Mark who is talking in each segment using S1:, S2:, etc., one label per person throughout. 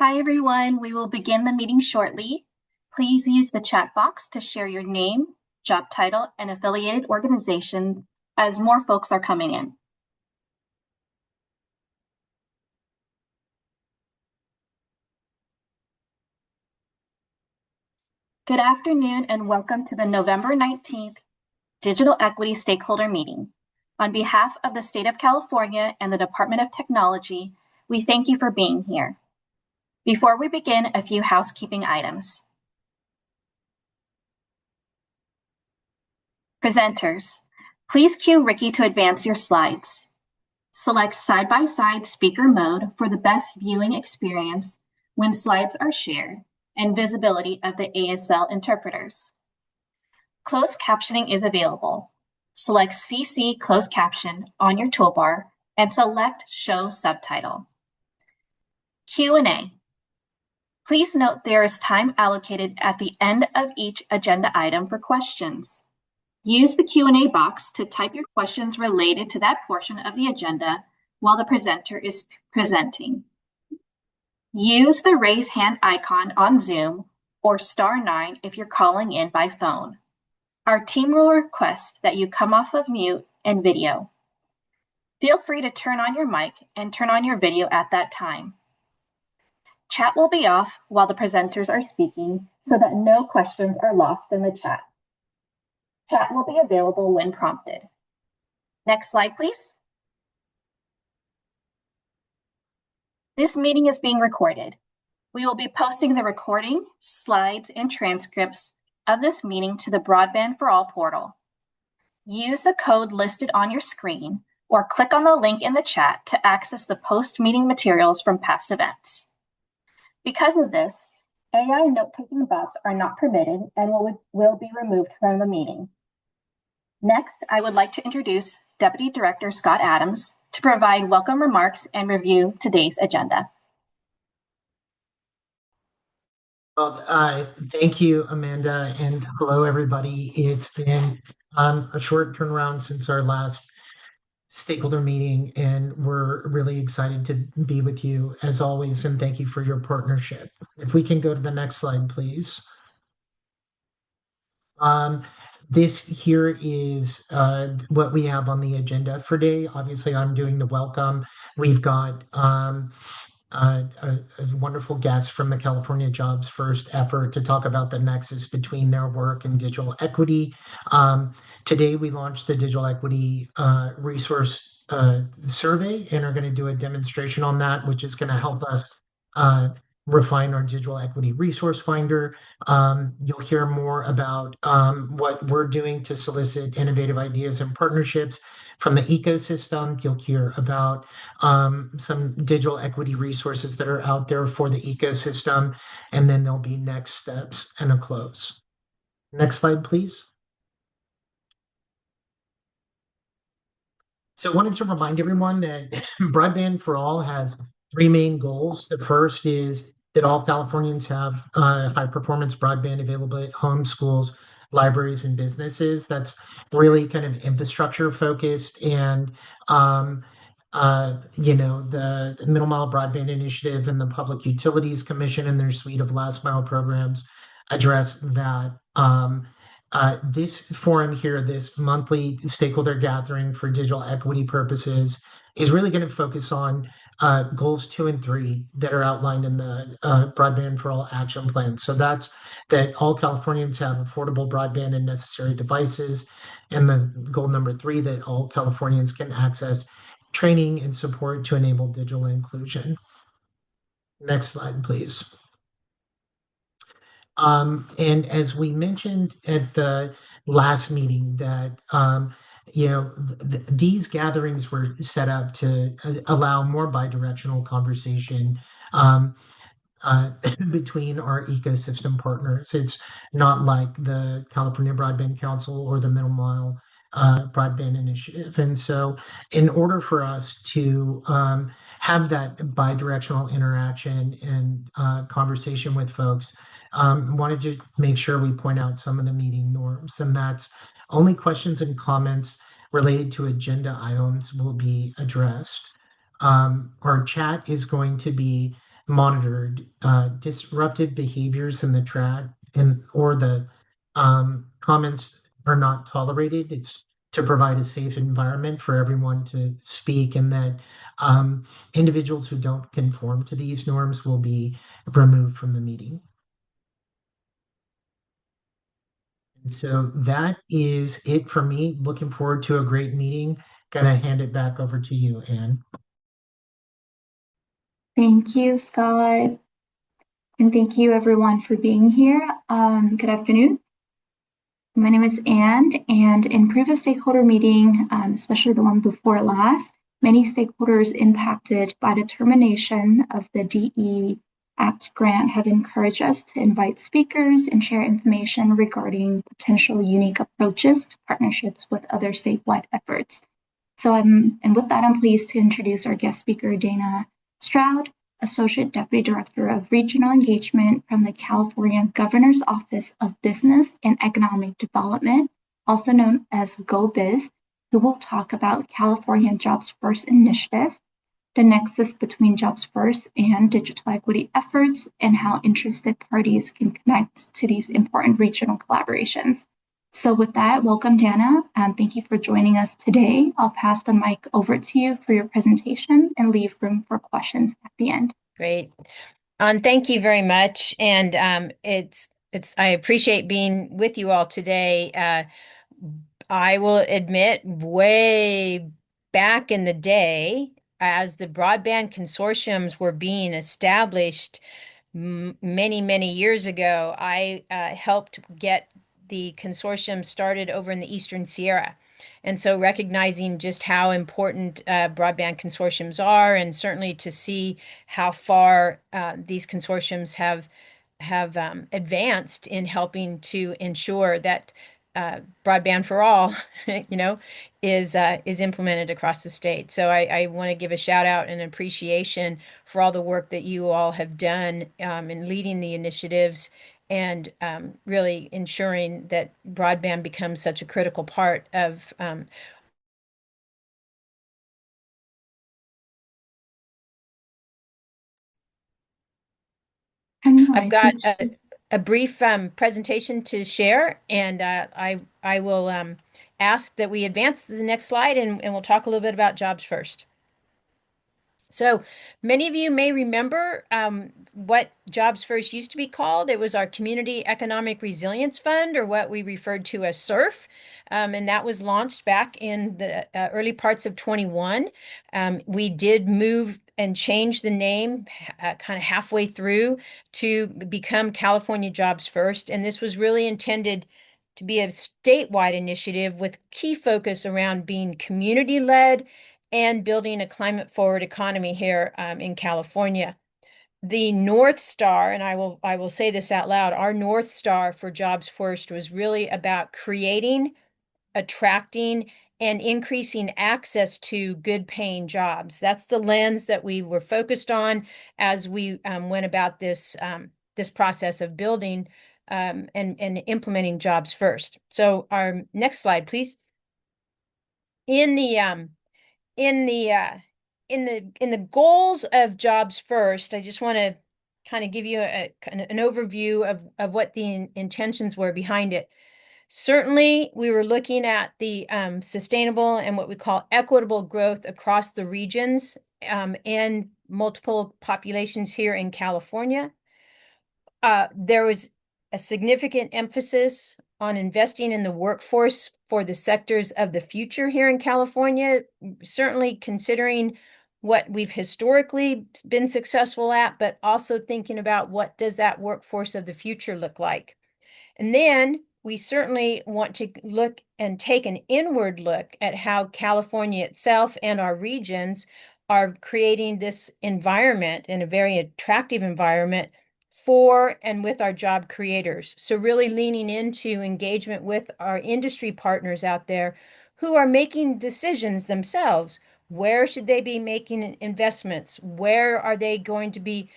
S1: Hi, everyone. We will begin the meeting shortly. Please use the chat box to share your name, job title, and affiliated organization as more folks are coming in. Good afternoon and welcome to the November 19th Digital Equity Stakeholder Meeting. On behalf of the State of California and the Department of Technology, we thank you for being here. Before we begin, a few housekeeping items. Presenters, please cue Ricky to advance your slides. Select side-by-side speaker mode for the best viewing experience when slides are shared and visibility of the ASL interpreters. Closed captioning is available. Select CC closed caption on your toolbar and select Show Subtitle. Q&A. Please note there is time allocated at the end of each agenda item for questions. Use the Q&A box to type your questions related to that portion of the agenda while the presenter is presenting. Use the raise hand icon on Zoom or *9 if you're calling in by phone. Our team will request that you come off of mute and video. Feel free to turn on your mic and turn on your video at that time. Chat will be off while the presenters are speaking so that no questions are lost in the chat. Chat will be available when prompted. Next slide, please. This meeting is being recorded. We will be posting the recording, slides, and transcripts of this meeting to the Broadband for All portal. Use the code listed on your screen or click on the link in the chat to access the post-meeting materials from past events. Because of this, AI note-taking bots are not permitted and will be removed from the meeting. Next, I would like to introduce Deputy Director Scott Adams to provide welcome remarks and review today's agenda.
S2: Well, thank you, Amanda, and hello, everybody. It's been a short turnaround since our last stakeholder meeting, and we're really excited to be with you as always, and thank you for your partnership. If we can go to the next slide, please. This here is what we have on the agenda for today. Obviously, I'm doing the welcome. We've got a wonderful guest from the California Jobs First effort to talk about the nexus between their work and digital equity. Today, we launched the Digital Equity Resource Survey and are going to do a demonstration on that, which is going to help us refine our Digital Equity Resource Finder. You'll hear more about what we're doing to solicit innovative ideas and partnerships from the ecosystem. You'll hear about some digital equity resources that are out there for the ecosystem, and then there'll be next steps and a close. Next slide, please. So I wanted to remind everyone that Broadband for All has three main goals. The first is that all Californians have high-performance broadband available at home, schools, libraries, and businesses. That's really kind of infrastructure focused, and the Middle Mile Broadband Initiative and the Public Utilities Commission and their suite of last mile programs address that. This forum here, this monthly stakeholder gathering for digital equity purposes, is really going to focus on goals 2 and 3 that are outlined in the Broadband for All action plan. So that's that all Californians have affordable broadband and necessary devices, and the goal number 3, that all Californians can access training and support to enable digital inclusion. Next slide, please. And as we mentioned at the last meeting, that these gatherings were set up to allow more bidirectional conversation between our ecosystem partners. It's not like the California Broadband Council or the Middle Mile Broadband Initiative. And so in order for us to have that bidirectional interaction and conversation with folks, wanted to make sure we point out some of the meeting norms, and that's only questions and comments related to agenda items will be addressed. Our chat is going to be monitored. Disruptive behaviors in the track and or the comments are not tolerated. It's to provide a safe environment for everyone to speak, and that um, individuals who don't conform to these norms will be removed from the meeting. And so that is it for me. Looking forward to a great meeting. Gonna hand it back over to you, Anne.
S3: Thank you, Scott. And thank you everyone for being here. Good afternoon. My name is Anne, and in previous stakeholder meeting, especially the one before last, many stakeholders impacted by the termination of the DE Act grant have encouraged us to invite speakers and share information regarding potential unique approaches to partnerships with other statewide efforts. And with that, I'm pleased to introduce our guest speaker, Dana Stroud, Associate Deputy Director of Regional Engagement from the California Governor's Office of Business and Economic Development, also known as GO-Biz, who will talk about California Jobs First initiative, the nexus between Jobs First and digital equity efforts, and how interested parties can connect to these important regional collaborations. So with that, welcome, Dana, and thank you for joining us today. I'll pass the mic over to you for your presentation and leave room for questions at the end.
S4: Great. Thank you very much. And I appreciate being with you all today. I will admit, way back in the day, as the broadband consortiums were being established many, many years ago, I helped get the consortium started over in the Eastern Sierra. And so recognizing just how important broadband consortiums are, and certainly to see how far these consortiums have advanced in helping to ensure that broadband for all, is implemented across the state. So I want to give a shout out and appreciation for all the work that you all have done in leading the initiatives and really ensuring that broadband becomes such a critical part of I've got a brief presentation to share, and I will ask that we advance to the next slide, and we'll talk a little bit about Jobs First. So many of you may remember what Jobs First used to be called. It was our Community Economic Resilience Fund, or what we referred to as SURF. And that was launched back in the early parts of 21. We did move and change the name kind of halfway through to become California Jobs First. And this was really intended to be a statewide initiative with key focus around being community-led and building a climate-forward economy here in California. The North Star, and I will say this out loud, our North Star for Jobs First was really about creating, attracting, and increasing access to good-paying jobs. That's the lens that we were focused on as we went about this process of building and implementing Jobs First. So our next slide, please. In the goals of Jobs First, I just want to kind of give you an overview of what the intentions were behind it. Certainly, we were looking at the sustainable and what we call equitable growth across the regions and multiple populations here in California. There was a significant emphasis on investing in the workforce for the sectors of the future here in California, certainly considering what we've historically been successful at, but also thinking about what does that workforce of the future look like. And then we certainly want to look and take an inward look at how California itself and our regions are creating this environment, and a very attractive environment for and with our job creators. So really leaning into engagement with our industry partners out there who are making decisions themselves. Where should they be making investments? Where are they going to be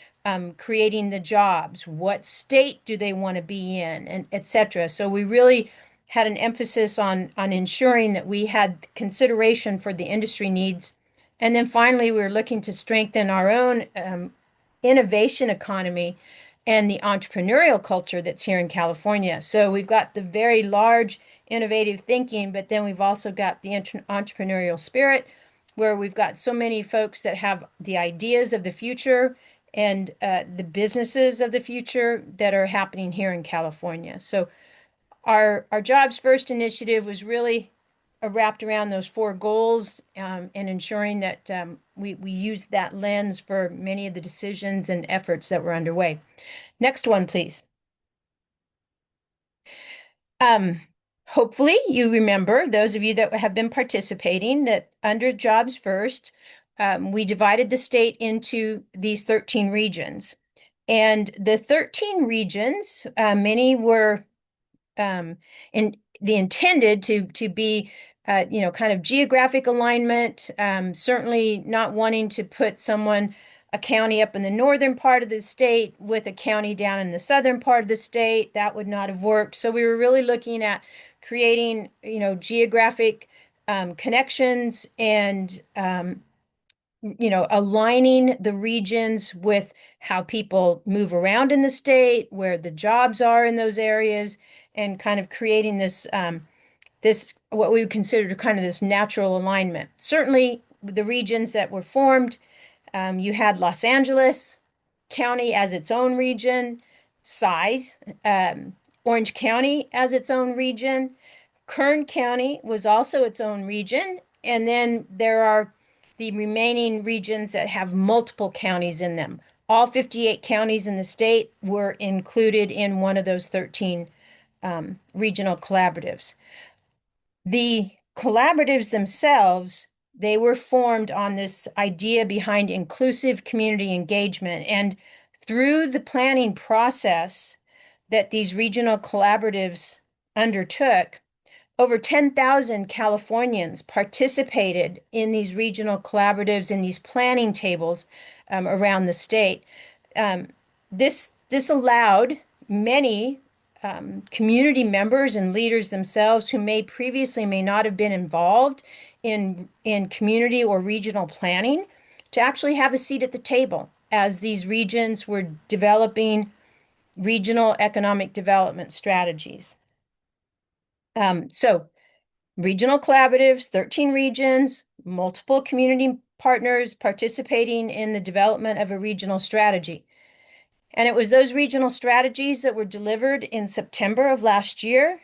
S4: creating the jobs? What state do they want to be in, and et cetera. So we really had an emphasis on ensuring that we had consideration for the industry needs. And then finally, we were looking to strengthen our own innovation economy and the entrepreneurial culture that's here in California. So we've got the very large innovative thinking, but then we've also got the entrepreneurial spirit, where we've got so many folks that have the ideas of the future and the businesses of the future that are happening here in California. So our Jobs First initiative was really wrapped around those four goals, and ensuring that we use that lens for many of the decisions and efforts that were underway. Next one, please. Hopefully you remember, those of you that have been participating, that under Jobs First, we divided the state into these 13 regions. And the 13 regions, many were intended to be kind of geographic alignment, certainly not wanting to put a county up in the northern part of the state with a county down in the southern part of the state. That would not have worked. So we were really looking at creating, geographic connections and aligning the regions with how people move around in the state, where the jobs are in those areas, and kind of creating this what we would consider kind of this natural alignment. Certainly, the regions that were formed, you had Los Angeles County as its own region, size, Orange County as its own region, Kern County was also its own region, and then there are the remaining regions that have multiple counties in them. All 58 counties in the state were included in one of those 13 regional collaboratives. The collaboratives themselves, they were formed on this idea behind inclusive community engagement. And through the planning process that these regional collaboratives undertook, over 10,000 Californians participated in these regional collaboratives, in these planning tables around the state. This allowed many community members and leaders themselves who may not have been involved in community or regional planning to actually have a seat at the table as these regions were developing regional economic development strategies. So regional collaboratives, 13 regions, multiple community partners participating in the development of a regional strategy. And it was those regional strategies that were delivered in September of last year.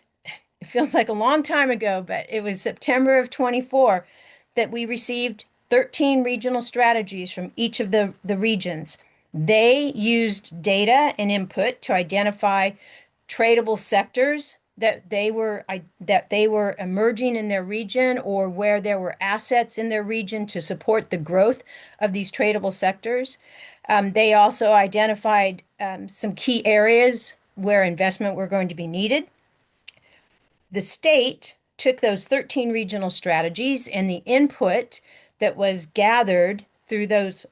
S4: It feels like a long time ago, but it was September of 24 that we received 13 regional strategies from each of the regions. They used data and input to identify tradable sectors that they were emerging in their region, or where there were assets in their region to support the growth of these tradable sectors. They also identified some key areas where investment were going to be needed. The state took those 13 regional strategies and the input that was gathered through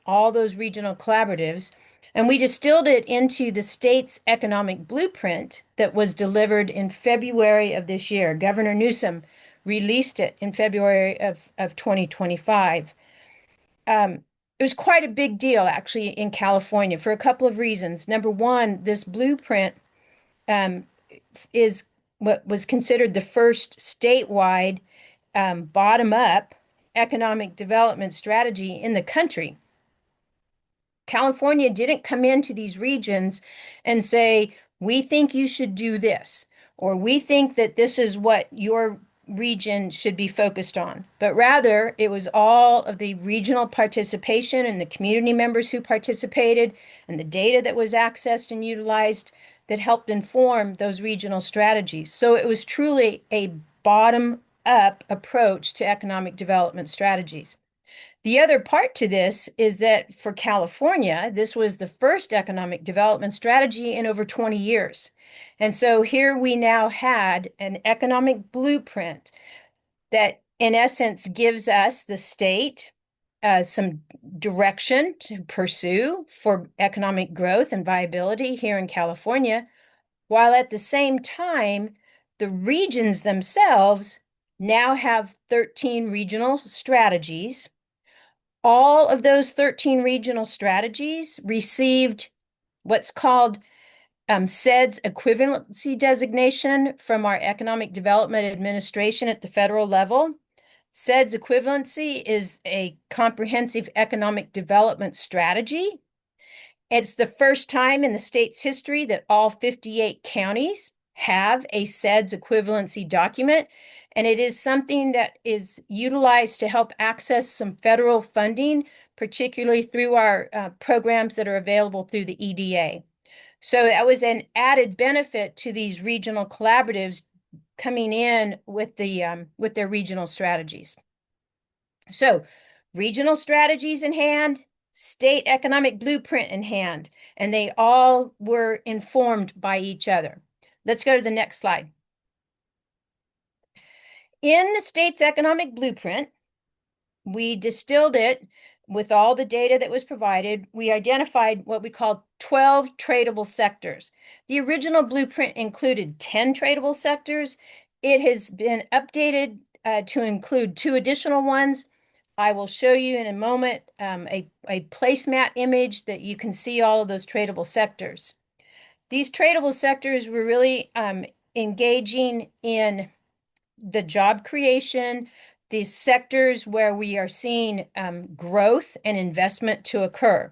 S4: all those regional collaboratives, and we distilled it into the state's economic blueprint that was delivered in February of this year. Governor Newsom released it in February of 2025. It was quite a big deal, actually, in California for a couple of reasons. Number one, this blueprint is what was considered the first statewide bottom-up economic development strategy in the country. California didn't come into these regions and say, we think you should do this, or we think that this is what your region should be focused on. But rather, it was all of the regional participation and the community members who participated and the data that was accessed and utilized that helped inform those regional strategies. So it was truly a bottom-up approach to economic development strategies. The other part to this is that for California, this was the first economic development strategy in over 20 years. And so here we now had an economic blueprint that, in essence, gives us, the state, some direction to pursue for economic growth and viability here in California, while at the same time, the regions themselves now have 13 regional strategies All of those 13 regional strategies received what's called SEDS equivalency designation from our Economic Development Administration at the federal level. SEDS equivalency is a comprehensive economic development strategy. It's the first time in the state's history that all 58 counties have a SEDS equivalency document, and it is something that is utilized to help access some federal funding, particularly through our programs that are available through the EDA. So that was an added benefit to these regional collaboratives coming in with their regional strategies. So regional strategies in hand, state economic blueprint in hand, and they all were informed by each other. Let's go to the next slide. In the state's economic blueprint, we distilled it with all the data that was provided. We identified what we call 12 tradable sectors. The original blueprint included 10 tradable sectors. It has been updated to include 2 additional ones. I will show you in a moment a placemat image that you can see all of those tradable sectors. These tradable sectors were really engaging in the job creation, the sectors where we are seeing growth and investment to occur.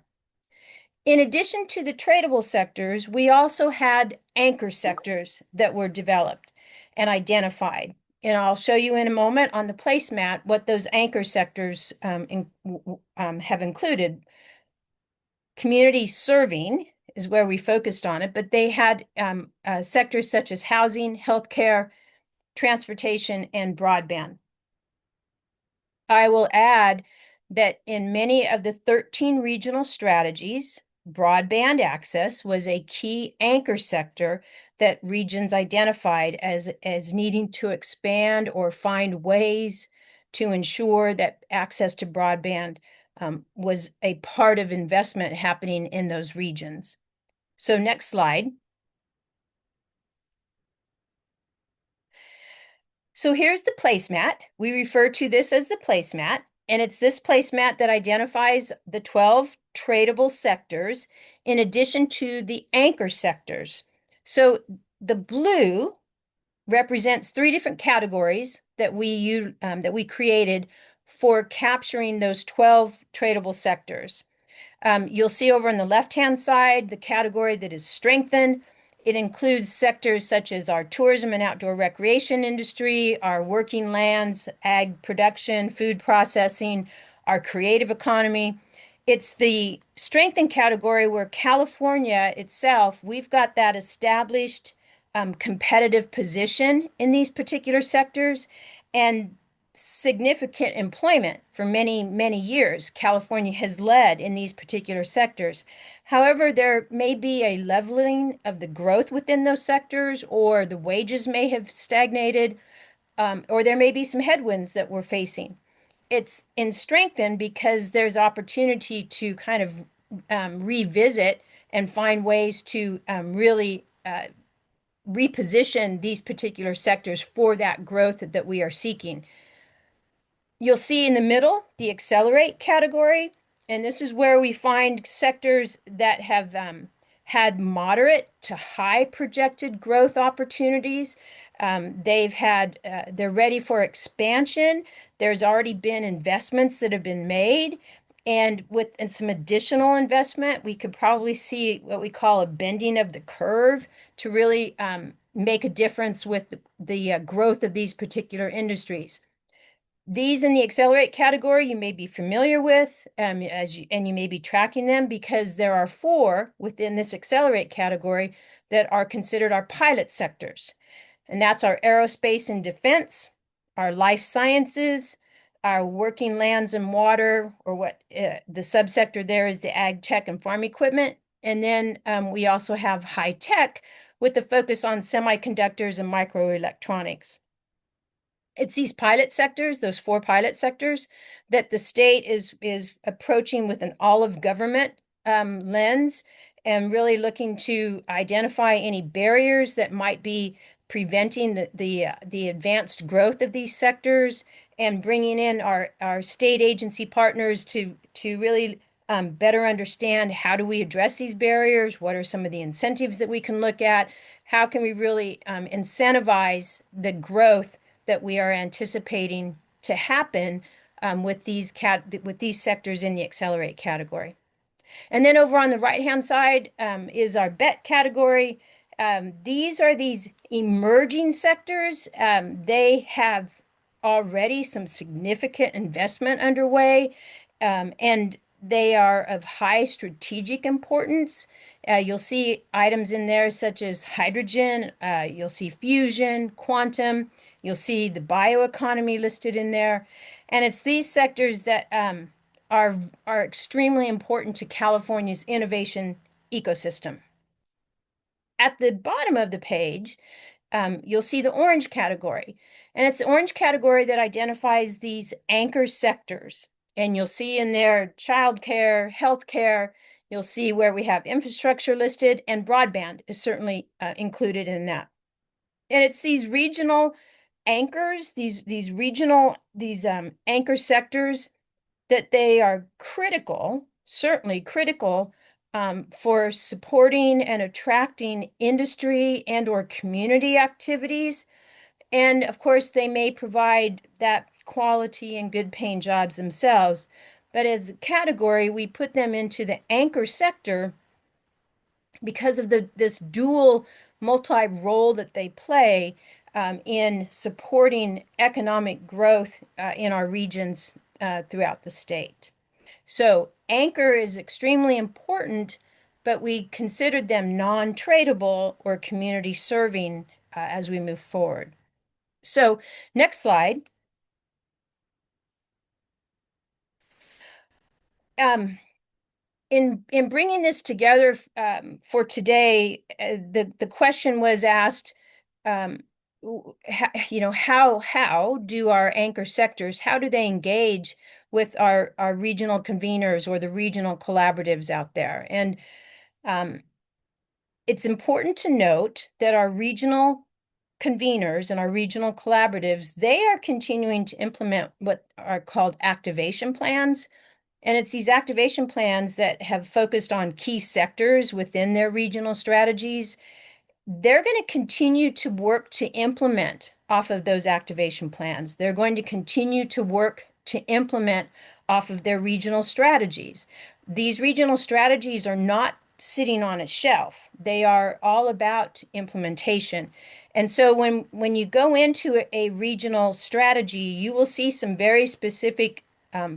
S4: In addition to the tradable sectors, we also had anchor sectors that were developed and identified. And I'll show you in a moment on the placemat what those anchor sectors have included. Community serving is where we focused on it, but they had sectors such as housing, healthcare, transportation, and broadband. I will add that in many of the 13 regional strategies, broadband access was a key anchor sector that regions identified as needing to expand or find ways to ensure that access to broadband was a part of investment happening in those regions. So next slide. So here's the placemat. We refer to this as the placemat, and it's this placemat that identifies the 12 tradable sectors in addition to the anchor sectors. So the blue represents 3 different categories that we created for capturing those 12 tradable sectors. You'll see over on the left-hand side the category that is strengthened. It includes sectors such as our tourism and outdoor recreation industry, our working lands, ag production, food processing, our creative economy. It's the strengthened category where California itself, we've got that established competitive position in these particular sectors and significant employment for many, many years. California has led in these particular sectors. However, there may be a leveling of the growth within those sectors, or the wages may have stagnated, or there may be some headwinds that we're facing. It's in strengthened because there's opportunity to kind of revisit and find ways to really reposition these particular sectors for that growth that we are seeking. You'll see in the middle the accelerate category, and this is where we find sectors that have had moderate to high projected growth opportunities. They're ready for expansion. There's already been investments that have been made, and with some additional investment, we could probably see what we call a bending of the curve to really make a difference with the growth of these particular industries. These in the accelerate category you may be familiar with, and you may be tracking them because there are 4 within this accelerate category that are considered our pilot sectors. And that's our aerospace and defense, our life sciences, our working lands and water, or what the subsector there is the ag tech and farm equipment. And then we also have high tech with the focus on semiconductors and microelectronics. It's these pilot sectors, those 4 pilot sectors, that the state is approaching with an all-of-government lens and really looking to identify any barriers that might be preventing the advanced growth of these sectors and bringing in our state agency partners to really better understand how do we address these barriers, what are some of the incentives that we can look at, how can we really incentivize the growth that we are anticipating to happen with these sectors in the Accelerate category. And then over on the right-hand side is our bet category. These are these emerging sectors. They have already some significant investment underway, and they are of high strategic importance. You'll see items in there such as hydrogen, you'll see fusion, quantum, you'll see the bioeconomy listed in there. And it's these sectors that are extremely important to California's innovation ecosystem. At the bottom of the page, you'll see the orange category. And it's the orange category that identifies these anchor sectors. And you'll see in there childcare, healthcare, you'll see where we have infrastructure listed, and broadband is certainly included in that. And it's these regional anchors, these anchor sectors that they are critical, certainly critical, for supporting and attracting industry and or community activities. And of course, they may provide that quality and good paying jobs themselves. But as a category, we put them into the anchor sector because of this dual multi-role that they play in supporting economic growth in our regions throughout the state. So anchor is extremely important, but we considered them non-tradable or community serving as we move forward. So next slide. In bringing this together for today, the question was asked, how do our anchor sectors, how do they engage with our regional conveners or the regional collaboratives out there? And it's important to note that our regional conveners and our regional collaboratives, they are continuing to implement what are called activation plans. And it's these activation plans that have focused on key sectors within their regional strategies. They're going to continue to work to implement off of those activation plans. They're going to continue to work to implement off of their regional strategies. These regional strategies are not sitting on a shelf. They are all about implementation. And so when you go into a regional strategy, you will see some very specific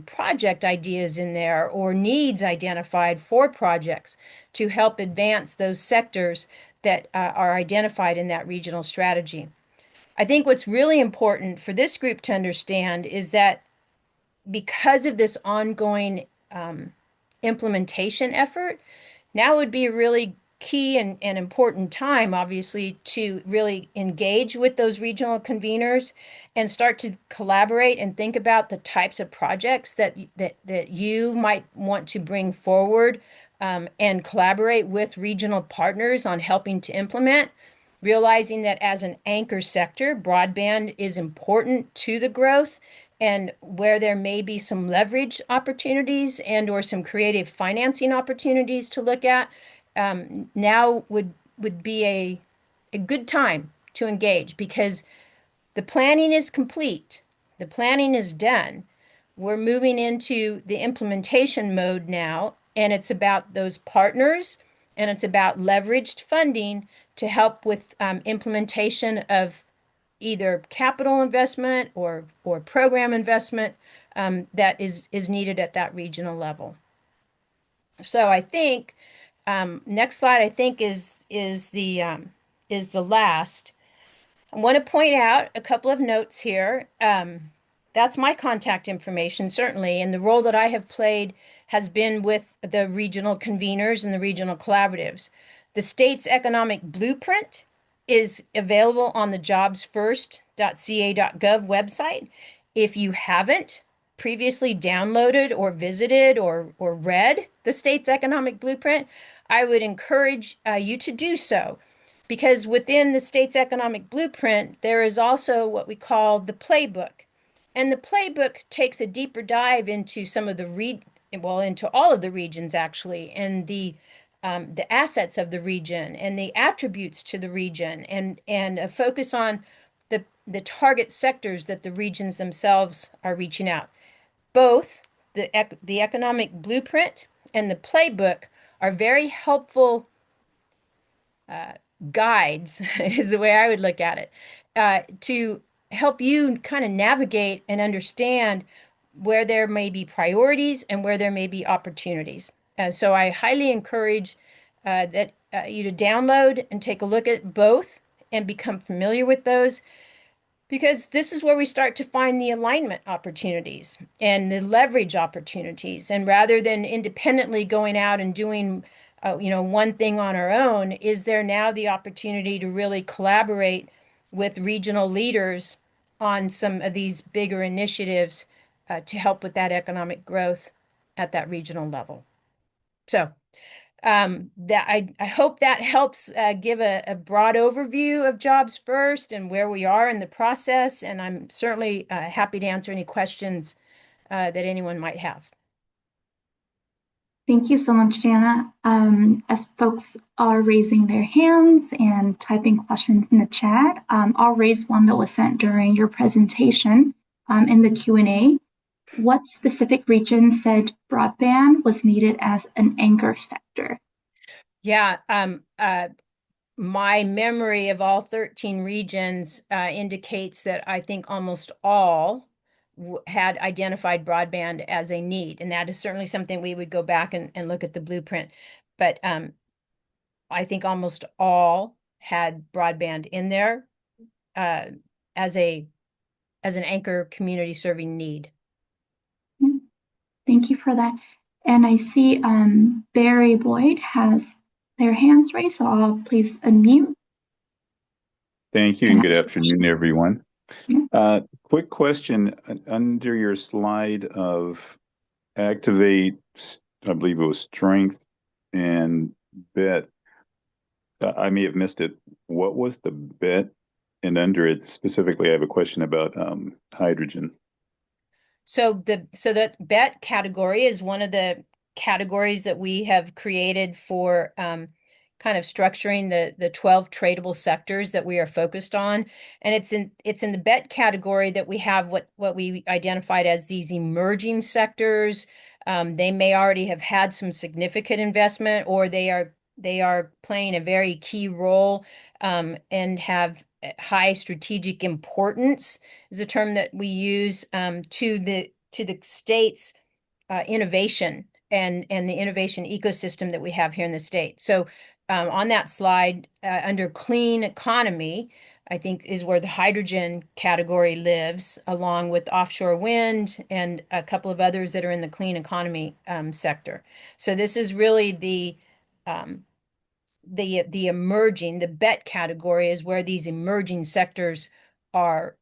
S4: project ideas in there or needs identified for projects to help advance those sectors that are identified in that regional strategy. I think what's really important for this group to understand is that because of this ongoing implementation effort, now would be a really key and important time, obviously, to really engage with those regional conveners and start to collaborate and think about the types of projects that you might want to bring forward and collaborate with regional partners on helping to implement, realizing that as an anchor sector, broadband is important to the growth and where there may be some leverage opportunities and or some creative financing opportunities to look at, now would be a good time to engage because the planning is complete. The planning is done. We're moving into the implementation mode now, and it's about those partners and it's about leveraged funding to help with implementation of either capital investment or program investment that is needed at that regional level. So I think next slide I think is the last. I want to point out a couple of notes here. That's my contact information, certainly, and the role that I have played has been with the regional conveners and the regional collaboratives. The state's economic blueprint is available on the jobsfirst.ca.gov website. If you haven't previously downloaded or visited or read the state's economic blueprint, I would encourage you to do so. Because within the state's economic blueprint, there is also what we call the playbook. And the playbook takes a deeper dive into some of into all of the regions actually, and the assets of the region and the attributes to the region, and a focus on the target sectors that the regions themselves are reaching out. Both the economic blueprint and the playbook are very helpful guides, is the way I would look at it, to help you kind of navigate and understand where there may be priorities and where there may be opportunities. So I highly encourage that you to download and take a look at both and become familiar with those, because this is where we start to find the alignment opportunities and the leverage opportunities. And rather than independently going out and doing, one thing on our own, is there now the opportunity to really collaborate with regional leaders on some of these bigger initiatives to help with that economic growth at that regional level. So that I hope that helps give a broad overview of Jobs First and where we are in the process. And I'm certainly happy to answer any questions that anyone might have.
S3: Thank you so much, Jana. As folks are raising their hands and typing questions in the chat, I'll raise one that was sent during your presentation in the Q&A. What specific region said broadband was needed as an anchor sector?
S4: Yeah, my memory of all 13 regions indicates that I think almost all had identified broadband as a need, and that is certainly something we would go back and look at the blueprint. But I think almost all had broadband in there as an anchor community serving need.
S3: Thank you for that. And I see Barry Boyd has their hands raised, so I'll please unmute.
S5: Thank you, and good afternoon, everyone.
S3: Yeah.
S5: Quick question. Under your slide of activate, I believe it was strength and bet. I may have missed it. What was the bet? And under it specifically, I have a question about hydrogen.
S4: So that bet category is one of the categories that we have created for kind of structuring the 12 tradable sectors that we are focused on. And it's in the bet category that we have what we identified as these emerging sectors. They may already have had some significant investment, or they are playing a very key role and have high strategic importance, is a term that we use to the state's innovation and the innovation ecosystem that we have here in the state. So on that slide, under clean economy, I think is where the hydrogen category lives, along with offshore wind and a couple of others that are in the clean economy sector. So this is really the emerging, the bet category is where these emerging sectors are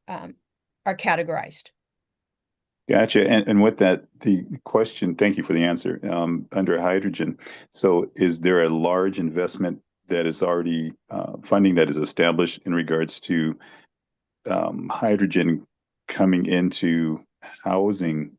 S4: categorized.
S5: Gotcha. And with that, the question, thank you for the answer. Under hydrogen, so is there a large investment that is already funding that is established in regards to hydrogen coming into housing?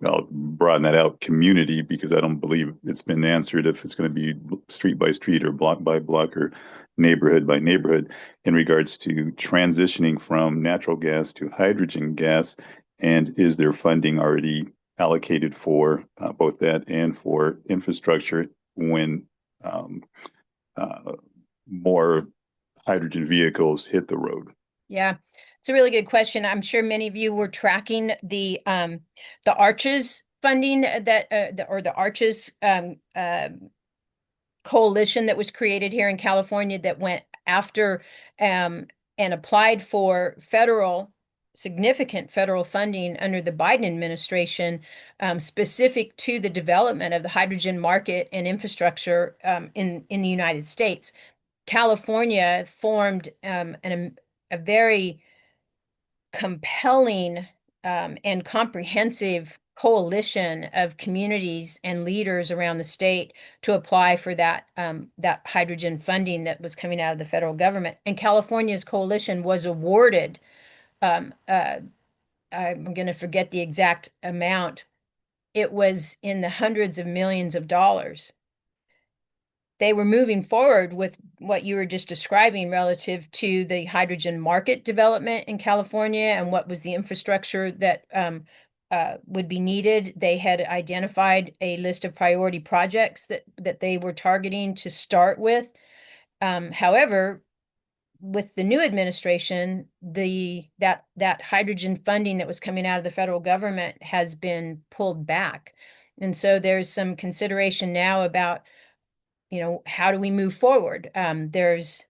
S5: I'll broaden that out, community, because I don't believe it's been answered if it's going to be street by street or block by block or neighborhood by neighborhood in regards to transitioning from natural gas to hydrogen gas. And is there funding already allocated for both that and for infrastructure when more hydrogen vehicles hit the road?
S4: Yeah, it's a really good question. I'm sure many of you were tracking the Arches funding that the Arches coalition that was created here in California that went after and applied for significant federal funding under the Biden administration, specific to the development of the hydrogen market and infrastructure in the United States. California formed a very compelling and comprehensive coalition of communities and leaders around the state to apply for that hydrogen funding that was coming out of the federal government. And California's coalition was awarded a I'm going to forget the exact amount. It was in the hundreds of millions of dollars. They were moving forward with what you were just describing relative to the hydrogen market development in California and what was the infrastructure that would be needed. They had identified a list of priority projects that they were targeting to start with. However, with the new administration, that hydrogen funding that was coming out of the federal government has been pulled back. And so there's some consideration now about, how do we move forward? There's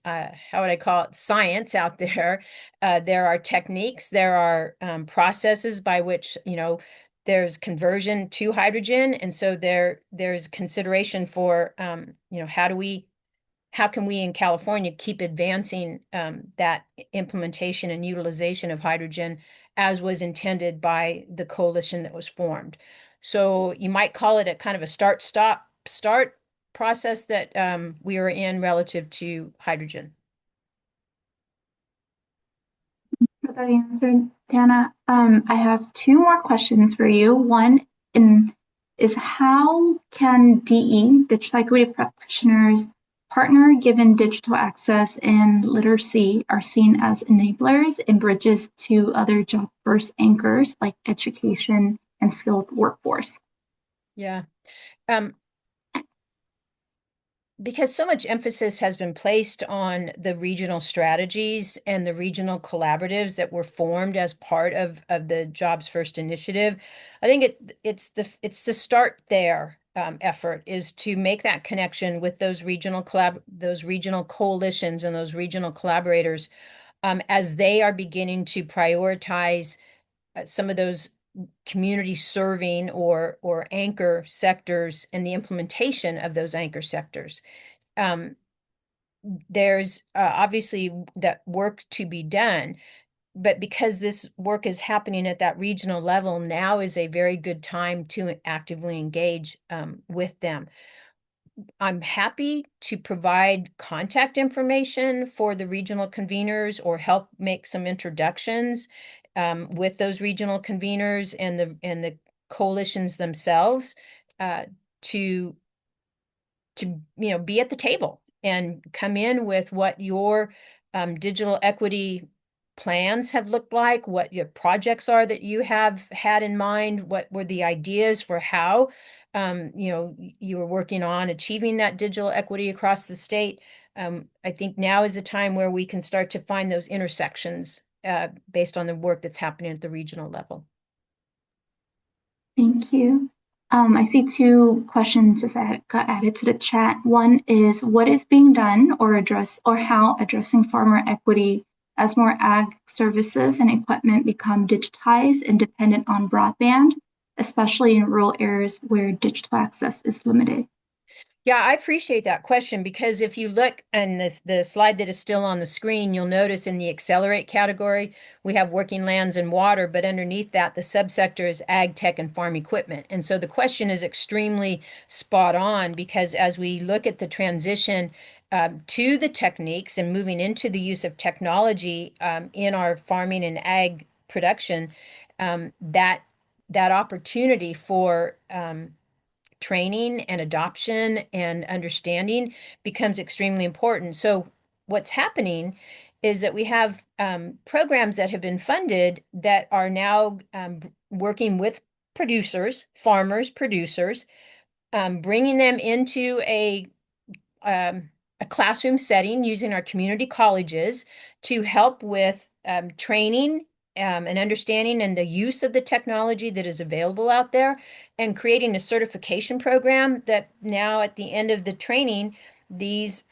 S4: how would I call it, science out there. There are techniques, there are processes by which, there's conversion to hydrogen. And so there's consideration for, how can we in California keep advancing that implementation and utilization of hydrogen as was intended by the coalition that was formed. So you might call it a kind of a start process that we are in relative to hydrogen.
S3: For that answer, Dana. I have two more questions for you. One is how can DE, digital equity practitioners, partner given digital access and literacy are seen as enablers and bridges to other job first anchors like education and skilled workforce?
S4: Yeah. Because so much emphasis has been placed on the regional strategies and the regional collaboratives that were formed as part of the Jobs First initiative, I think it's the start there effort is to make that connection with those regional coalitions and those regional collaborators as they are beginning to prioritize some of those community serving or anchor sectors and the implementation of those anchor sectors. There's obviously that work to be done, but because this work is happening at that regional level, now is a very good time to actively engage with them. I'm happy to provide contact information for the regional conveners or help make some introductions with those regional conveners and the coalitions themselves to be at the table and come in with what your digital equity plans have looked like, what your projects are that you have had in mind, what were the ideas for how you were working on achieving that digital equity across the state. I think now is the time where we can start to find those intersections based on the work that's happening at the regional level.
S3: Thank you. I see two questions just got added to the chat. One is what is being done or how addressing farmer equity as more ag services and equipment become digitized and dependent on broadband, especially in rural areas where digital access is limited.
S4: Yeah, I appreciate that question because if you look in the slide that is still on the screen, you'll notice in the accelerate category, we have working lands and water, but underneath that, the subsector is ag, tech, and farm equipment. And so the question is extremely spot on because as we look at the transition to the techniques and moving into the use of technology in our farming and ag production, that opportunity for training and adoption and understanding becomes extremely important. So what's happening is that we have programs that have been funded that are now working with farmers, producers, bringing them into a classroom setting using our community colleges to help with training and understanding and the use of the technology that is available out there and creating a certification program that now at the end of the training, these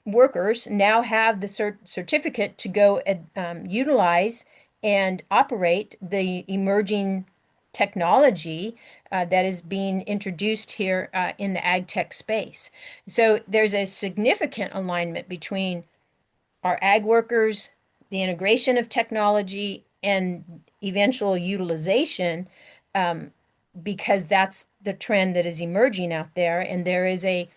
S4: workers now have the certificate to go utilize and operate the emerging technology that is being introduced here in the ag tech space. So there's a significant alignment between our ag workers, the integration of technology, and eventual utilization, because that's the trend that is emerging out there. And there is a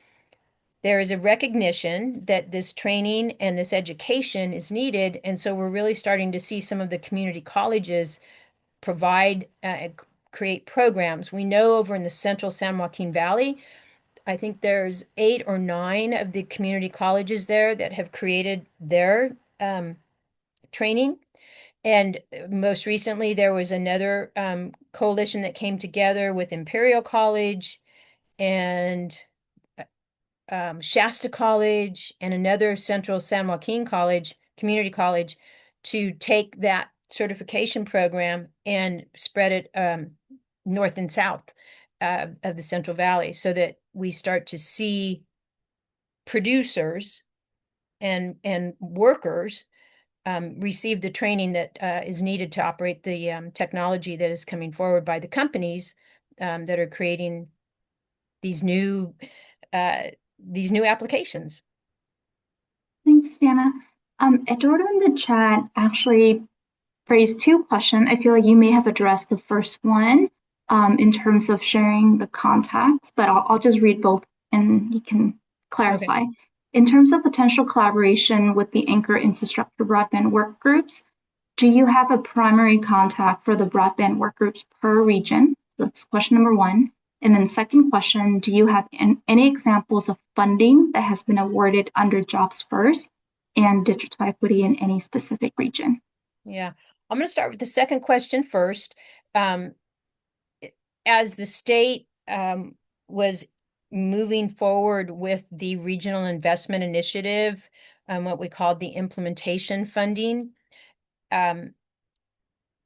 S4: there is a recognition that this training and this education is needed. And so we're really starting to see some of the community colleges provide, create programs. We know over in the central San Joaquin Valley, I think there's 8 or 9 of the community colleges there that have created their training. And most recently, there was another coalition that came together with Imperial College and Shasta College and another Central San Joaquin College, community college, to take that certification program and spread it north and south of the Central Valley so that we start to see producers and workers receive the training that is needed to operate the technology that is coming forward by the companies that are creating these new applications.
S3: Thanks, Dana. Eduardo in the chat actually phrased 2 questions. I feel like you may have addressed the first one in terms of sharing the contacts, but I'll just read both and you can clarify. Okay. In terms of potential collaboration with the Anchor Infrastructure Broadband Work Groups, do you have a primary contact for the broadband work groups per region? That's question number 1. And then second question, do you have any examples of funding that has been awarded under Jobs First and digital equity in any specific region?
S4: Yeah, I'm going to start with the second question first. As the state was moving forward with the Regional Investment Initiative, what we called the implementation funding,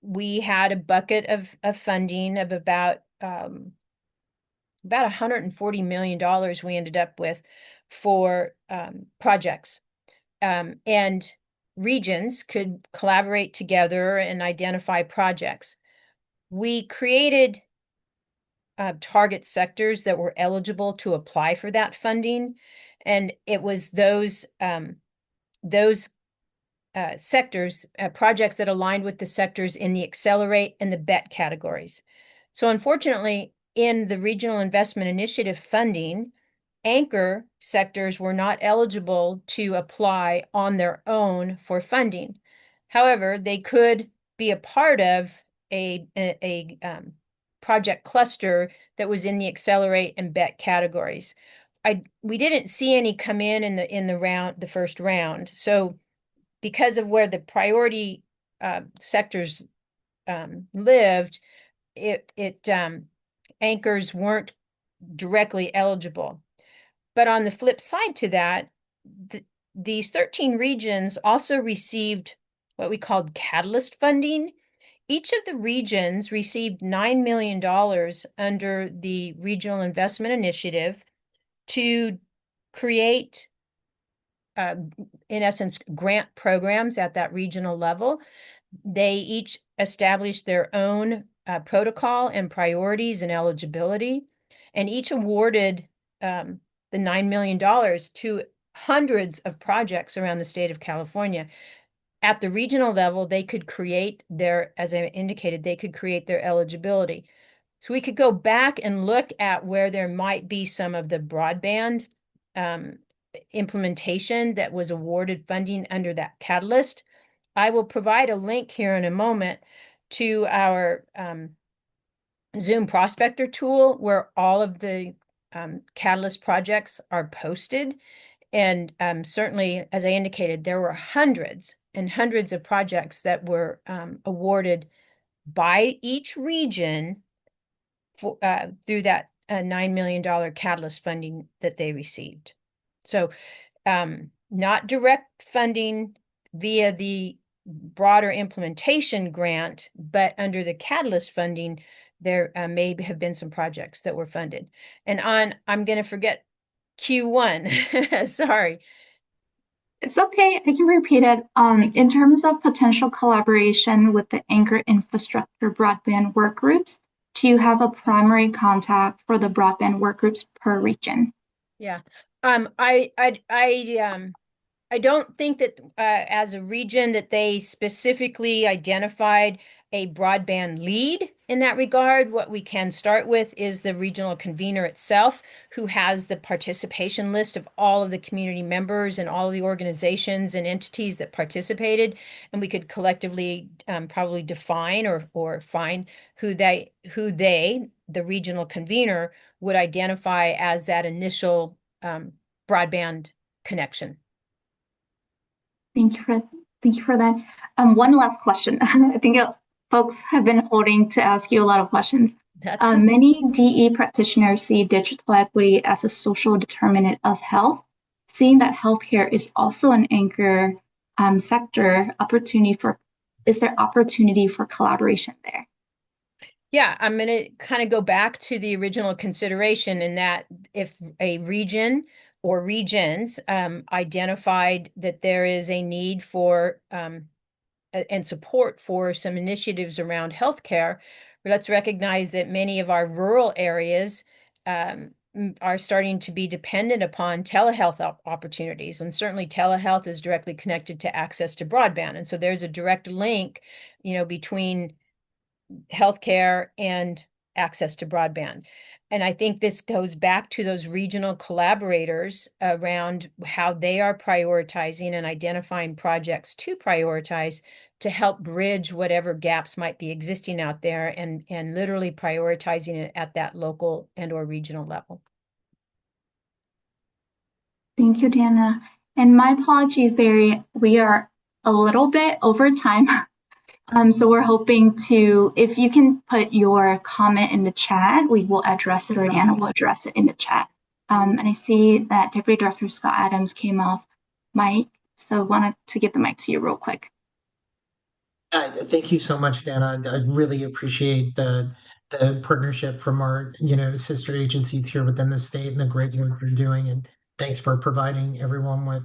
S4: we had a bucket of funding of about $140 million we ended up with for projects. And regions could collaborate together and identify projects. We created target sectors that were eligible to apply for that funding. And it was those sectors, projects that aligned with the sectors in the Accelerate and the BET categories. So unfortunately, in the Regional Investment Initiative funding, anchor sectors were not eligible to apply on their own for funding. However, they could be a part of a project cluster that was in the Accelerate and BET categories. We didn't see any come in the first round. So because of where the priority sectors lived, anchors weren't directly eligible. But on the flip side to that, these 13 regions also received what we called catalyst funding. Each of the regions received $9 million under the Regional Investment Initiative to create, in essence, grant programs at that regional level. They each established their own protocol and priorities and eligibility, and each awarded the $9 million to hundreds of projects around the state of California. At the regional level, they could create as I indicated, they could create their eligibility. So we could go back and look at where there might be some of the broadband implementation that was awarded funding under that catalyst. I will provide a link here in a moment to our Zoom Prospector tool where all of the Catalyst projects are posted. And certainly, as I indicated, there were hundreds and hundreds of projects that were awarded by each region through that $9 million Catalyst funding that they received. So not direct funding via the broader implementation grant, but under the Catalyst funding, there may have been some projects that were funded. And I'm going to forget Q1. Sorry.
S3: It's okay. I can repeat it. In terms of potential collaboration with the Anchor Infrastructure Broadband Work Groups, do you have a primary contact for the broadband work groups per region?
S4: Yeah. I don't think that as a region that they specifically identified a broadband lead. in that regard. What we can start with is the regional convener itself, who has the participation list of all of the community members and all of the organizations and entities that participated. And we could collectively probably define or find the regional convener, would identify as that initial broadband connection.
S3: Thank you for that. One last question. I think folks have been holding to ask you a lot of questions.
S4: That's
S3: Many DE practitioners see digital equity as a social determinant of health, seeing that healthcare is also an anchor sector. Is there opportunity for collaboration there?
S4: Yeah, I'm going to kind of go back to the original consideration in that if a region or regions identified that there is a need for and support for some initiatives around healthcare, let's recognize that many of our rural areas are starting to be dependent upon telehealth opportunities. And certainly telehealth is directly connected to access to broadband. And so there's a direct link, between healthcare and access to broadband. And I think this goes back to those regional collaborators around how they are prioritizing and identifying projects to prioritize to help bridge whatever gaps might be existing out there, and literally prioritizing it at that local and or regional level.
S3: Thank you, Dana. And my apologies, Barry. We are a little bit over time. So we're hoping to, if you can put your comment in the chat, we will address it, or Anna will address it in the chat. And I see that Deputy Director Scott Adams came off mic, so I wanted to give the mic to you real quick.
S2: Thank you so much, Dana. I really appreciate the partnership from our sister agencies here within the state and the great work you're doing. And thanks for providing everyone with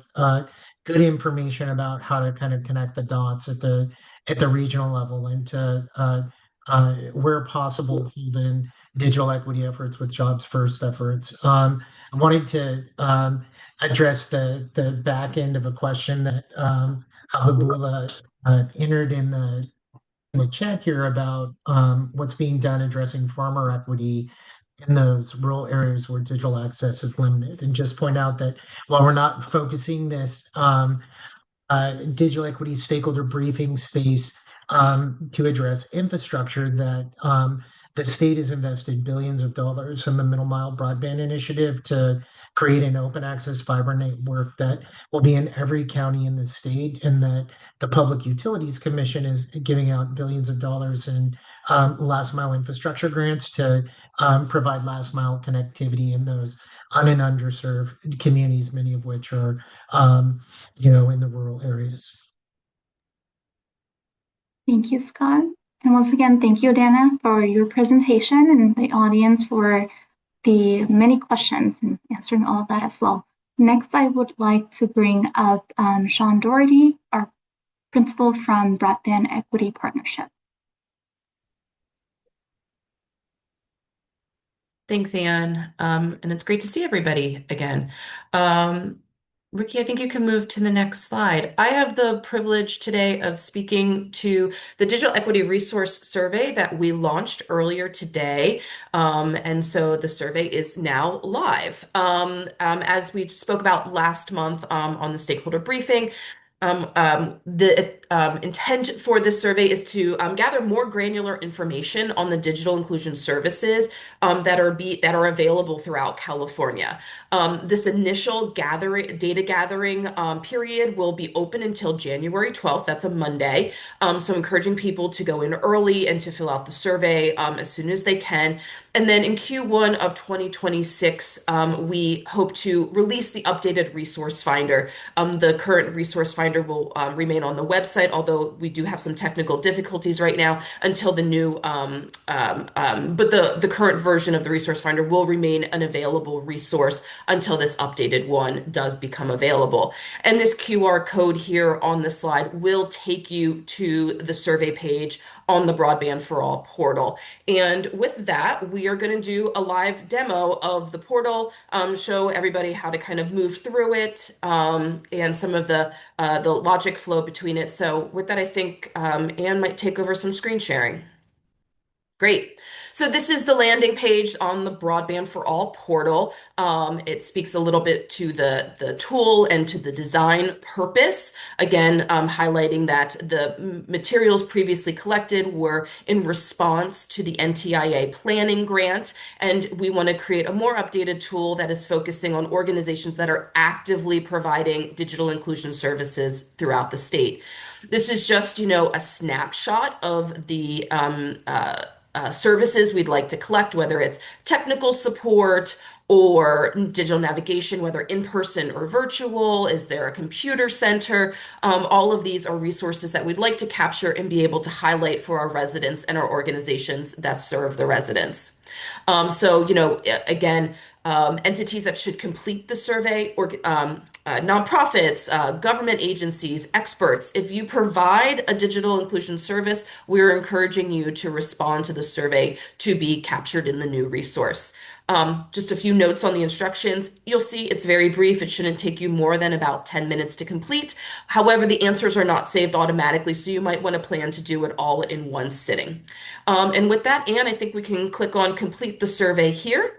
S2: good information about how to kind of connect the dots at the regional level, and to where possible fold in digital equity efforts with jobs first efforts. I wanted to address the back end of a question that Habibullah entered in the chat here about what's being done addressing farmer equity in those rural areas where digital access is limited, and just point out that while we're not focusing this digital equity stakeholder briefing space to address infrastructure, that the state has invested billions of dollars in the Middle Mile Broadband Initiative to create an open access fiber network that will be in every county in the state, and that the Public Utilities Commission is giving out billions of dollars in last mile infrastructure grants to provide last mile connectivity in those and underserved communities, many of which are in the rural areas.
S3: Thank you, Scott. And once again, thank you, Dana, for your presentation, and the audience for the many questions and answering all of that as well. Next, I would like to bring up Sean Doherty, our principal from Broadband Equity Partnership.
S6: Thanks, Anne. And it's great to see everybody again. Ricky, I think you can move to the next slide. I have the privilege today of speaking to the Digital Equity Resource Survey that we launched earlier today. And so the survey is now live. As we spoke about last month on the stakeholder briefing, the intent for this survey is to gather more granular information on the digital inclusion services that are available throughout California. This initial data gathering period will be open until January 12th. That's a Monday. So encouraging people to go in early and to fill out the survey as soon as they can. And then in Q1 of 2026, we hope to release the updated resource finder. The current resource finder will remain on the website, although we do have some technical difficulties right now until the new, but the current version of the resource finder will remain an available resource until this updated one does become available. And this QR code here on the slide will take you to the survey page on the Broadband for All portal. And with that, we are going to do a live demo of the portal, show everybody how to kind of move through it, and some of the logic flow between it. So with that, I think Anne might take over some screen sharing. Great. So this is the landing page on the Broadband for All portal. It speaks a little bit to the tool and to the design purpose. Again, highlighting that the materials previously collected were in response to the NTIA planning grant, and we want to create a more updated tool that is focusing on organizations that are actively providing digital inclusion services throughout the state. This is just, a snapshot of the services we'd like to collect, whether it's technical support or digital navigation, whether in person or virtual. Is there a computer center? All of these are resources that we'd like to capture and be able to highlight for our residents and our organizations that serve the residents. Again, entities that should complete the survey, or nonprofits, government agencies, experts. If you provide a digital inclusion service, we're encouraging you to respond to the survey to be captured in the new resource. Just a few notes on the instructions. You'll see it's very brief. It shouldn't take you more than about 10 minutes to complete. However, the answers are not saved automatically, so you might want to plan to do it all in one sitting. And with that, Anne, I think we can click on complete the survey here.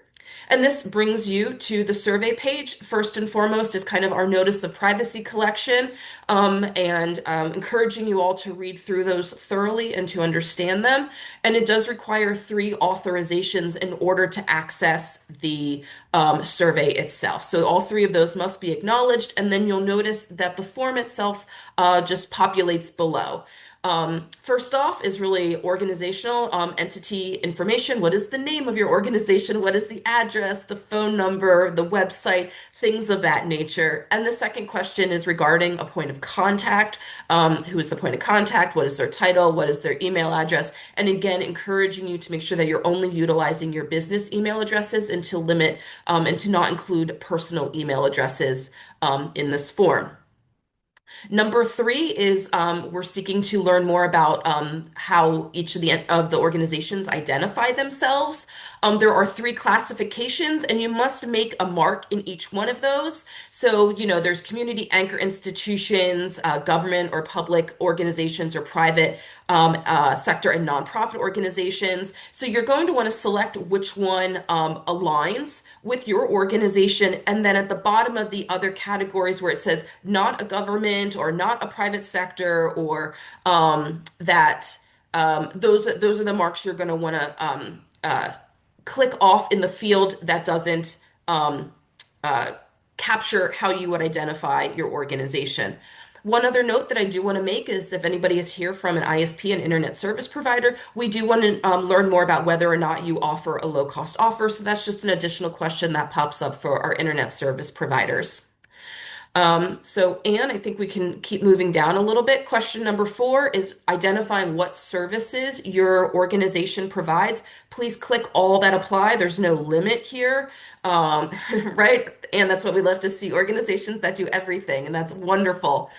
S6: And this brings you to the survey page. First and foremost is kind of our notice of privacy collection, and encouraging you all to read through those thoroughly and to understand them. And it does require 3 authorizations in order to access the survey itself. So all 3 of those must be acknowledged, and then you'll notice that the form itself just populates below. First off is really organizational entity information. What is the name of your organization? What is the address, the phone number, the website, things of that nature. And the second question is regarding a point of contact. Who is the point of contact? What is their title? What is their email address? And again, encouraging you to make sure that you're only utilizing your business email addresses and to limit and to not include personal email addresses in this form. Number 3 is we're seeking to learn more about how each of the organizations identify themselves. There are 3 classifications, and you must make a mark in each one of those. So, there's community anchor institutions, government or public organizations, or private sector and nonprofit organizations. So you're going to want to select which one aligns with your organization. And then at the bottom of the other categories where it says not a government or not a private sector, or those are the marks you're going to want to click off in the field that doesn't capture how you would identify your organization. One other note that I do want to make is if anybody is here from an ISP, an internet service provider, we do want to learn more about whether or not you offer a low-cost offer. So that's just an additional question that pops up for our internet service providers. So Anne, I think we can keep moving down a little bit. Question number 4 is identifying what services your organization provides. Please click all that apply. There's no limit here, right? And that's what we love to see, organizations that do everything, and that's wonderful.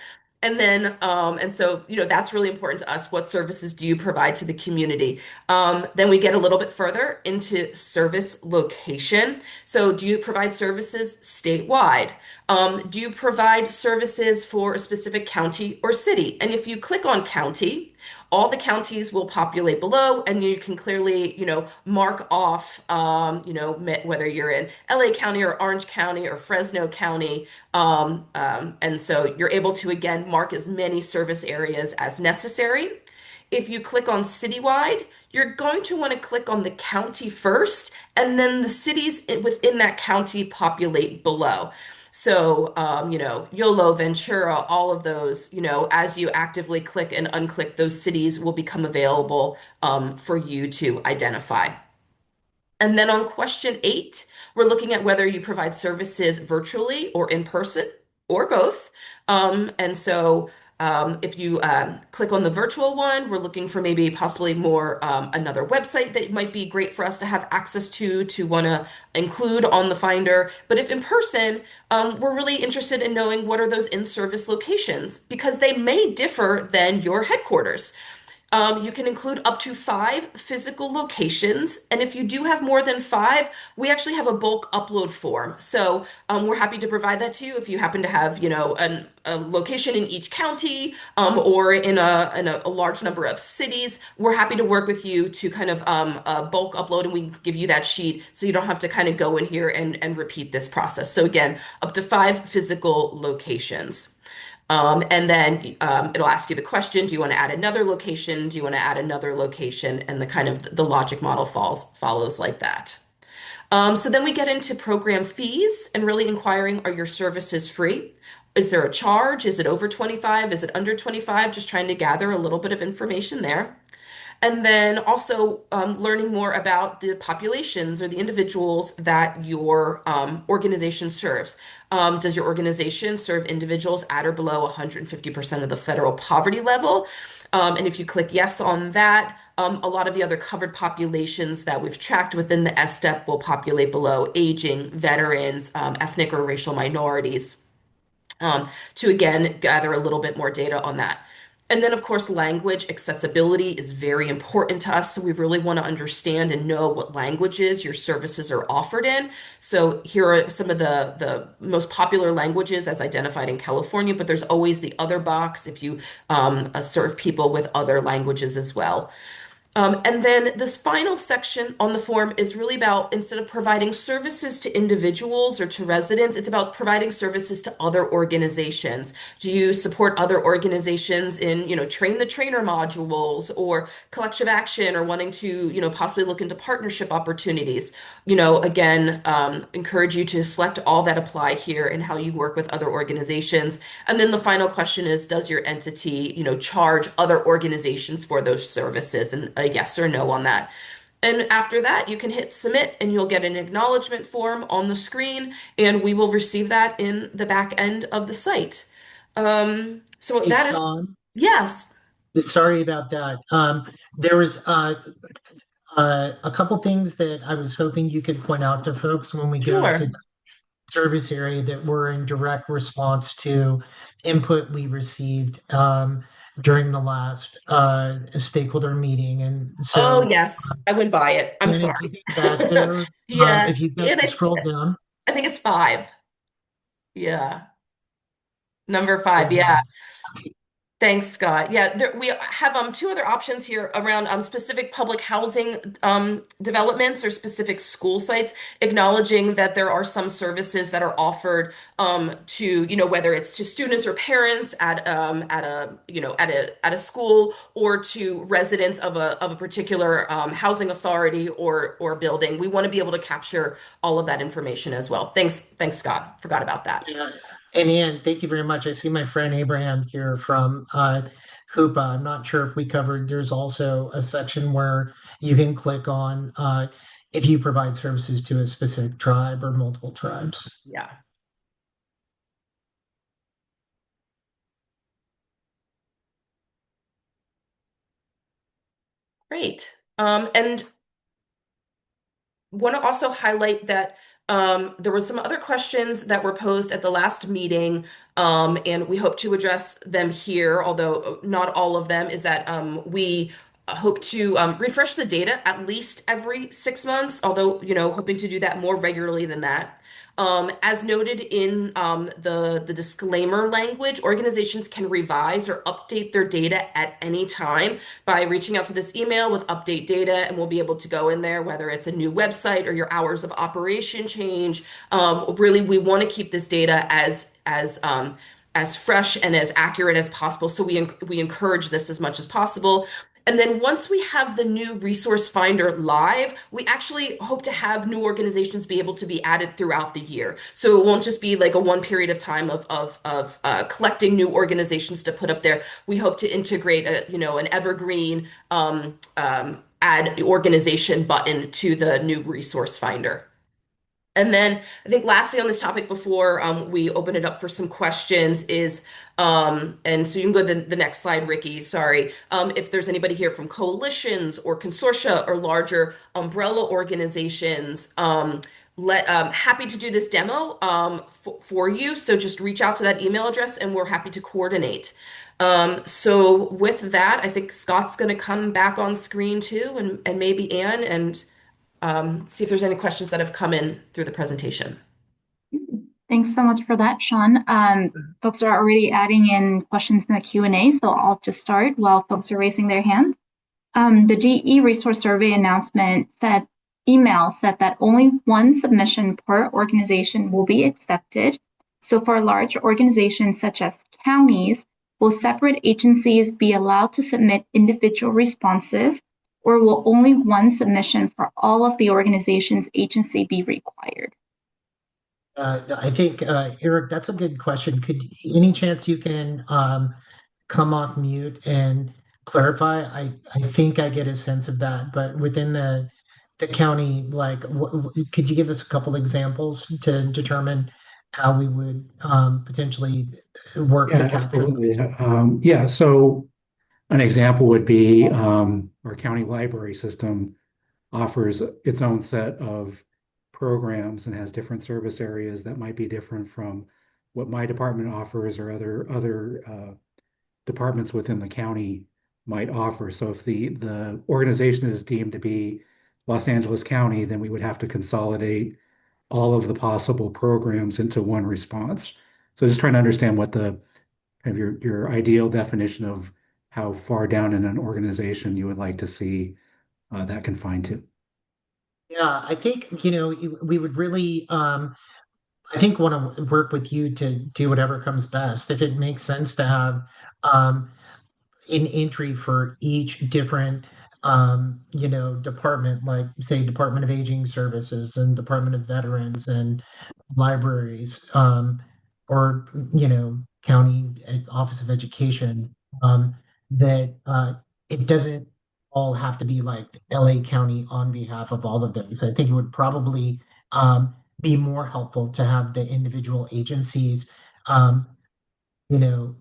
S6: And then, that's really important to us. What services do you provide to the community? Then we get a little bit further into service location. So do you provide services statewide? Do you provide services for a specific county or city? And if you click on county, all the counties will populate below, and you can clearly, mark off, whether you're in LA County or Orange County or Fresno County. And so you're able to, again, mark as many service areas as necessary. If you click on citywide, you're going to want to click on the county first, and then the cities within that county populate below. So, YOLO, Ventura, all of those, as you actively click and unclick, those cities will become available for you to identify. And then on question 8, we're looking at whether you provide services virtually or in person or both. If you click on the virtual one, we're looking for maybe possibly more another website that might be great for us to have access to want to include on the Finder. But if in person, we're really interested in knowing what are those in-service locations, because they may differ than your headquarters. You can include up to 5 physical locations. And if you do have more than 5, we actually have a bulk upload form. So we're happy to provide that to you if you happen to have, a location in each county or in a large number of cities. We're happy to work with you to kind of bulk upload, and we can give you that sheet so you don't have to kind of go in here and repeat this process. So again, up to 5 physical locations. And then it'll ask you the question, do you want to add another location? Do you want to add another location? And the kind of the logic model follows like that. So then we get into program fees and really inquiring, are your services free? Is there a charge? Is it over 25? Is it under 25? Just trying to gather a little bit of information there. And then also learning more about the populations or the individuals that your organization serves. Does your organization serve individuals at or below 150% of the federal poverty level? And if you click yes on that, a lot of the other covered populations that we've tracked within the SSTEP will populate below: aging, veterans, ethnic or racial minorities, to again gather a little bit more data on that. And then, of course, language accessibility is very important to us. So we really want to understand and know what languages your services are offered in. So here are some of the most popular languages as identified in California, but there's always the other box if you serve people with other languages as well. And then this final section on the form is really about, instead of providing services to individuals or to residents, it's about providing services to other organizations. Do you support other organizations in, train the trainer modules or collective action, or wanting to, possibly look into partnership opportunities? Again, encourage you to select all that apply here and how you work with other organizations. And then the final question is, does your entity, charge other organizations for those services? And a yes or no on that. And after that, you can hit submit and you'll get an acknowledgement form on the screen, and we will receive that in the back end of the site. So
S2: Hey,
S6: that is,
S2: Sean,
S6: yes,
S2: sorry about that. There was a couple things that I was hoping you could point out to folks when we go to
S6: sure.
S2: the service area that were in direct response to input we received during the last stakeholder meeting. And
S6: Oh,
S2: so,
S6: yes, I went by it. I'm
S2: and if you
S6: sorry.
S2: go back there,
S6: Yeah,
S2: if you go
S6: and
S2: scroll down,
S6: I think it's 5. Yeah, number 5.
S2: yeah,
S6: Yeah. Thanks, Scott. Yeah, we have 2 other options here around specific public housing developments or specific school sites, acknowledging that there are some services that are offered to, whether it's to students or parents at a at a school, or to residents of a particular housing authority or building. We want to be able to capture all of that information as well. Thanks, Scott. Forgot about that.
S2: yeah. And Ian, thank you very much. I see my friend Abraham here from Hoopa. I'm not sure if we covered, there's also a section where you can click on if you provide services to a specific tribe or multiple tribes.
S6: Yeah. Great. And want to also highlight that there were some other questions that were posed at the last meeting, and we hope to address them here, although not all of them, is that we hope to refresh the data at least every 6 months, although, hoping to do that more regularly than that. As noted in the disclaimer language, organizations can revise or update their data at any time by reaching out to this email with update data, and we'll be able to go in there, whether it's a new website or your hours of operation change. Really, we want to keep this data as fresh and as accurate as possible. So we encourage this as much as possible. And then once we have the new resource finder live, we actually hope to have new organizations be able to be added throughout the year. So it won't just be like a one period of time of collecting new organizations to put up there. We hope to integrate an evergreen add organization button to the new resource finder. And then I think lastly on this topic before we open it up for some questions is, and so you can go to the next slide, Ricky, sorry. If there's anybody here from coalitions or consortia or larger umbrella organizations, happy to do this demo for you. So just reach out to that email address and we're happy to coordinate. So with that, I think Scott's going to come back on screen too, and maybe Anne, and see if there's any questions that have come in through the presentation.
S3: Thanks so much for that, Sean. Folks are already adding in questions in the Q&A, so I'll just start while folks are raising their hands. The DE resource survey announcement email said that only one submission per organization will be accepted. So for large organizations such as counties, will separate agencies be allowed to submit individual responses, or will only one submission for all of the organization's agency be required?
S2: I think, Eric, that's a good question. Any chance you can come off mute and clarify? I think I get a sense of that, but within the county, like, could you give us a couple examples to determine how we would potentially work to capture?
S7: Absolutely. Yeah, so an example would be our county library system offers its own set of programs and has different service areas that might be different from what my department offers or other departments within the county might offer. So if the organization is deemed to be Los Angeles County, then we would have to consolidate all of the possible programs into one response. So just trying to understand what the kind of your ideal definition of how far down in an organization you would like to see that confined to.
S2: Yeah, I think, we would really, I think want to work with you to do whatever comes best. If it makes sense to have um, an entry for each different department, like say Department of Aging Services and Department of Veterans and libraries, or county Office of Education, that it doesn't all have to be like LA County on behalf of all of those. I think it would probably be more helpful to have the individual agencies um,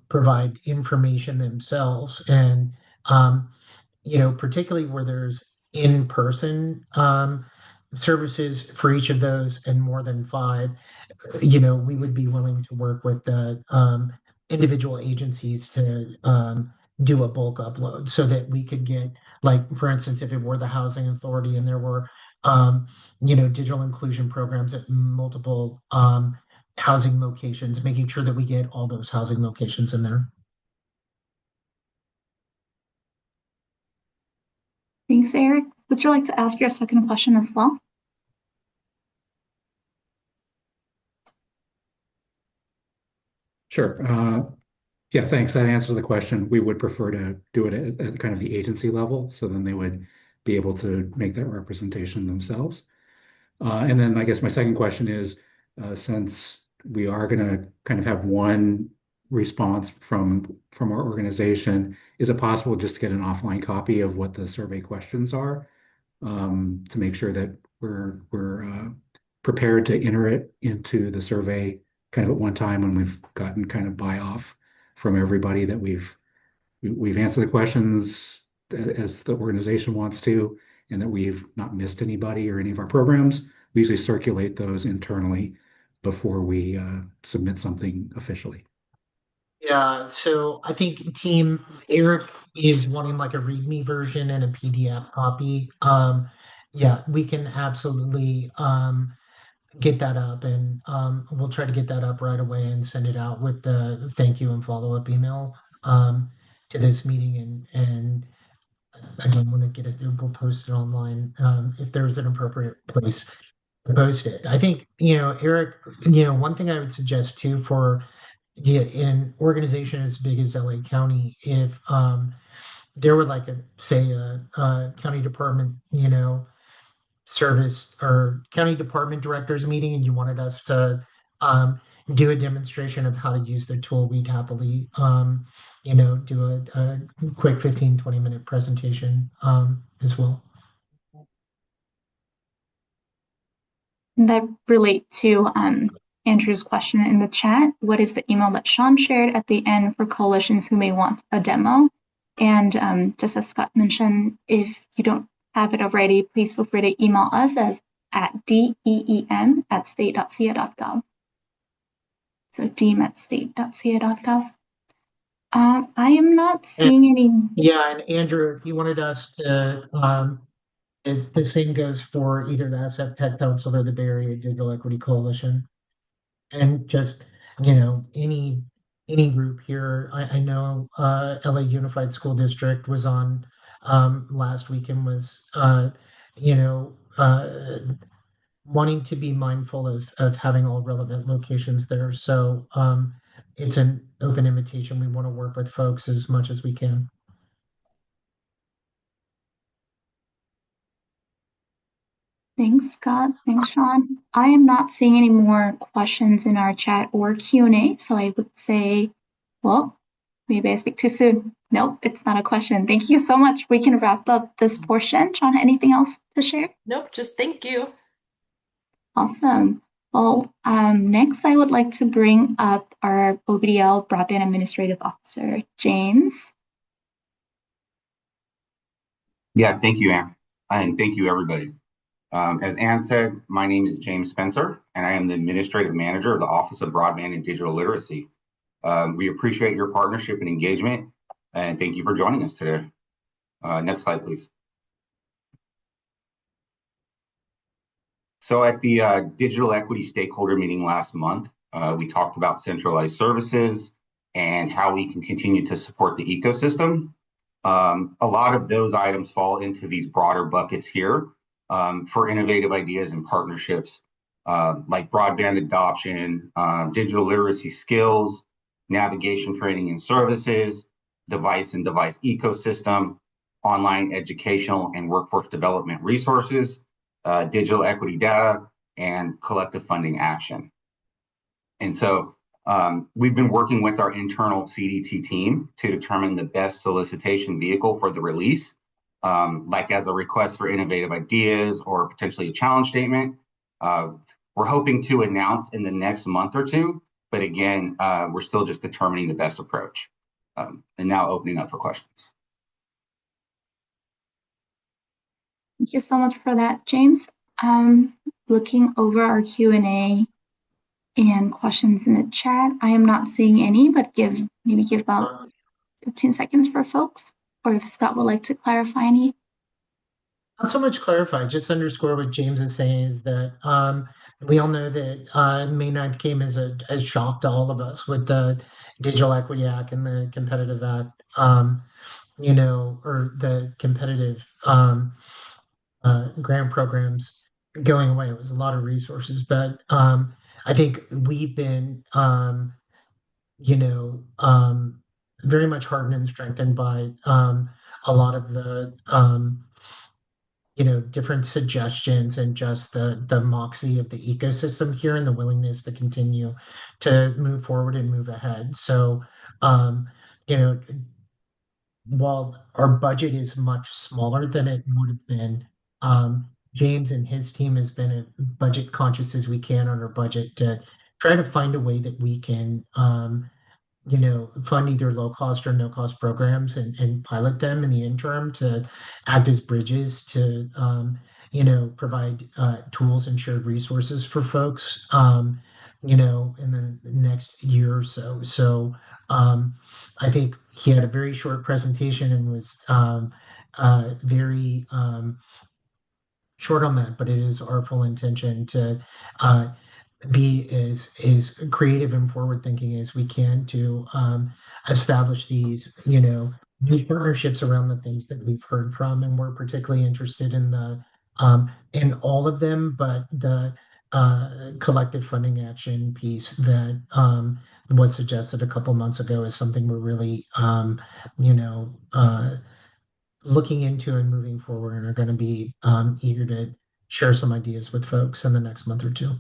S2: provide information themselves, and particularly where there's in-person services for each of those and more than five, we would be willing to work with the individual agencies to do a bulk upload so that we could get, like, for instance, if it were the housing authority and there were digital inclusion programs at multiple housing locations, making sure that we get all those housing locations in there.
S3: Thanks, Eric. Would you like to ask your second question as well?
S7: Sure. Yeah, thanks. That answers the question. We would prefer to do it at kind of the agency level, so then they would be able to make that representation themselves. And then I guess my second question is, since we are going to kind of have one response from our organization, is it possible just to get an offline copy of what the survey questions are, to make sure that we're prepared to enter it into the survey kind of at one time when we've gotten kind of buy-off from everybody that we've answered the questions as the organization wants to, and that we've not missed anybody or any of our programs. We usually circulate those internally before we submit something officially.
S2: Yeah, so I think Team Eric is wanting like a README version and a PDF copy. Yeah, we can absolutely get that up, and we'll try to get that up right away and send it out with the thank you and follow-up email to this meeting. And again, when it get it, we'll post it online if there's an appropriate place to post it. I think, Eric, one thing I would suggest too for an organization as big as LA County, if there were like a county department, service or county department directors meeting, and you wanted us to do a demonstration of how to use the tool, we'd happily do a quick 15-20 minute presentation as well.
S3: And that relate to Andrew's question in the chat. What is the email that Sean shared at the end for coalitions who may want a demo? And just as Scott mentioned, if you don't have it already, please feel free to email us as at deem@state.ca.gov. So deem@state.ca.gov. I am not seeing any.
S2: Yeah, and Andrew, if you wanted us to, the same goes for either the SF Tech Council or the Bay Area Digital Equity Coalition. And just, any group here. I know LA Unified School District was on last week and was, you know, wanting to be mindful of having all relevant locations there. So it's an open invitation. We want to work with folks as much as we can.
S3: Thanks, Scott. Thanks, Sean. I am not seeing any more questions in our chat or Q&A, so I would say, well, maybe I speak too soon. Nope, it's not a question. Thank you so much. We can wrap up this portion. Sean, anything else to share?
S6: Nope, just thank you.
S3: Awesome. Well, next I would like to bring up our OBDL Broadband Administrative Officer, James.
S8: Yeah, thank you, Anne. And thank you, everybody. As Anne said, my name is James Spencer, and I am the Administrative Manager of the Office of Broadband and Digital Literacy. We appreciate your partnership and engagement, and thank you for joining us today. Next slide, please. So at the Digital Equity Stakeholder meeting last month, we talked about centralized services and how we can continue to support the ecosystem. A lot of those items fall into these broader buckets here for innovative ideas and partnerships like broadband adoption, digital literacy skills, navigation training and services, device and device ecosystem, online educational and workforce development resources, digital equity data, and collective funding action. And so we've been working with our internal CDT team to determine the best solicitation vehicle for the release, like as a request for innovative ideas or potentially a challenge statement. We're hoping to announce in the next month or two, but again, we're still just determining the best approach. And now opening up for questions.
S3: Thank you so much for that, James. Looking over our Q&A and questions in the chat, I am not seeing any, but maybe give about 15 seconds for folks, or if Scott would like to clarify any.
S2: Not so much clarify, just underscore what James is saying is that we all know that May 9th came as a shock to all of us with the Digital Equity Act and the Competitive Act, or the competitive grant programs going away. It was a lot of resources, but I think we've been, very much hardened and strengthened by a lot of the, different suggestions and just the moxie of the ecosystem here and the willingness to continue to move forward and move ahead. So, while our budget is much smaller than it would have been, James and his team has been as budget conscious as we can on our budget to try to find a way that we can, fund either low cost or no cost programs and pilot them in the interim to act as bridges to, provide tools and shared resources for folks, in the next year or so. So I think he had a very short presentation and was very short on that, but it is our full intention to be as creative and forward thinking as we can to establish these, new partnerships around the things that we've heard from, and we're particularly interested in the in all of them, but the collective funding action piece that was suggested a couple months ago is something we're really, looking into and moving forward, and are going to be eager to share some ideas with folks in the next month or two.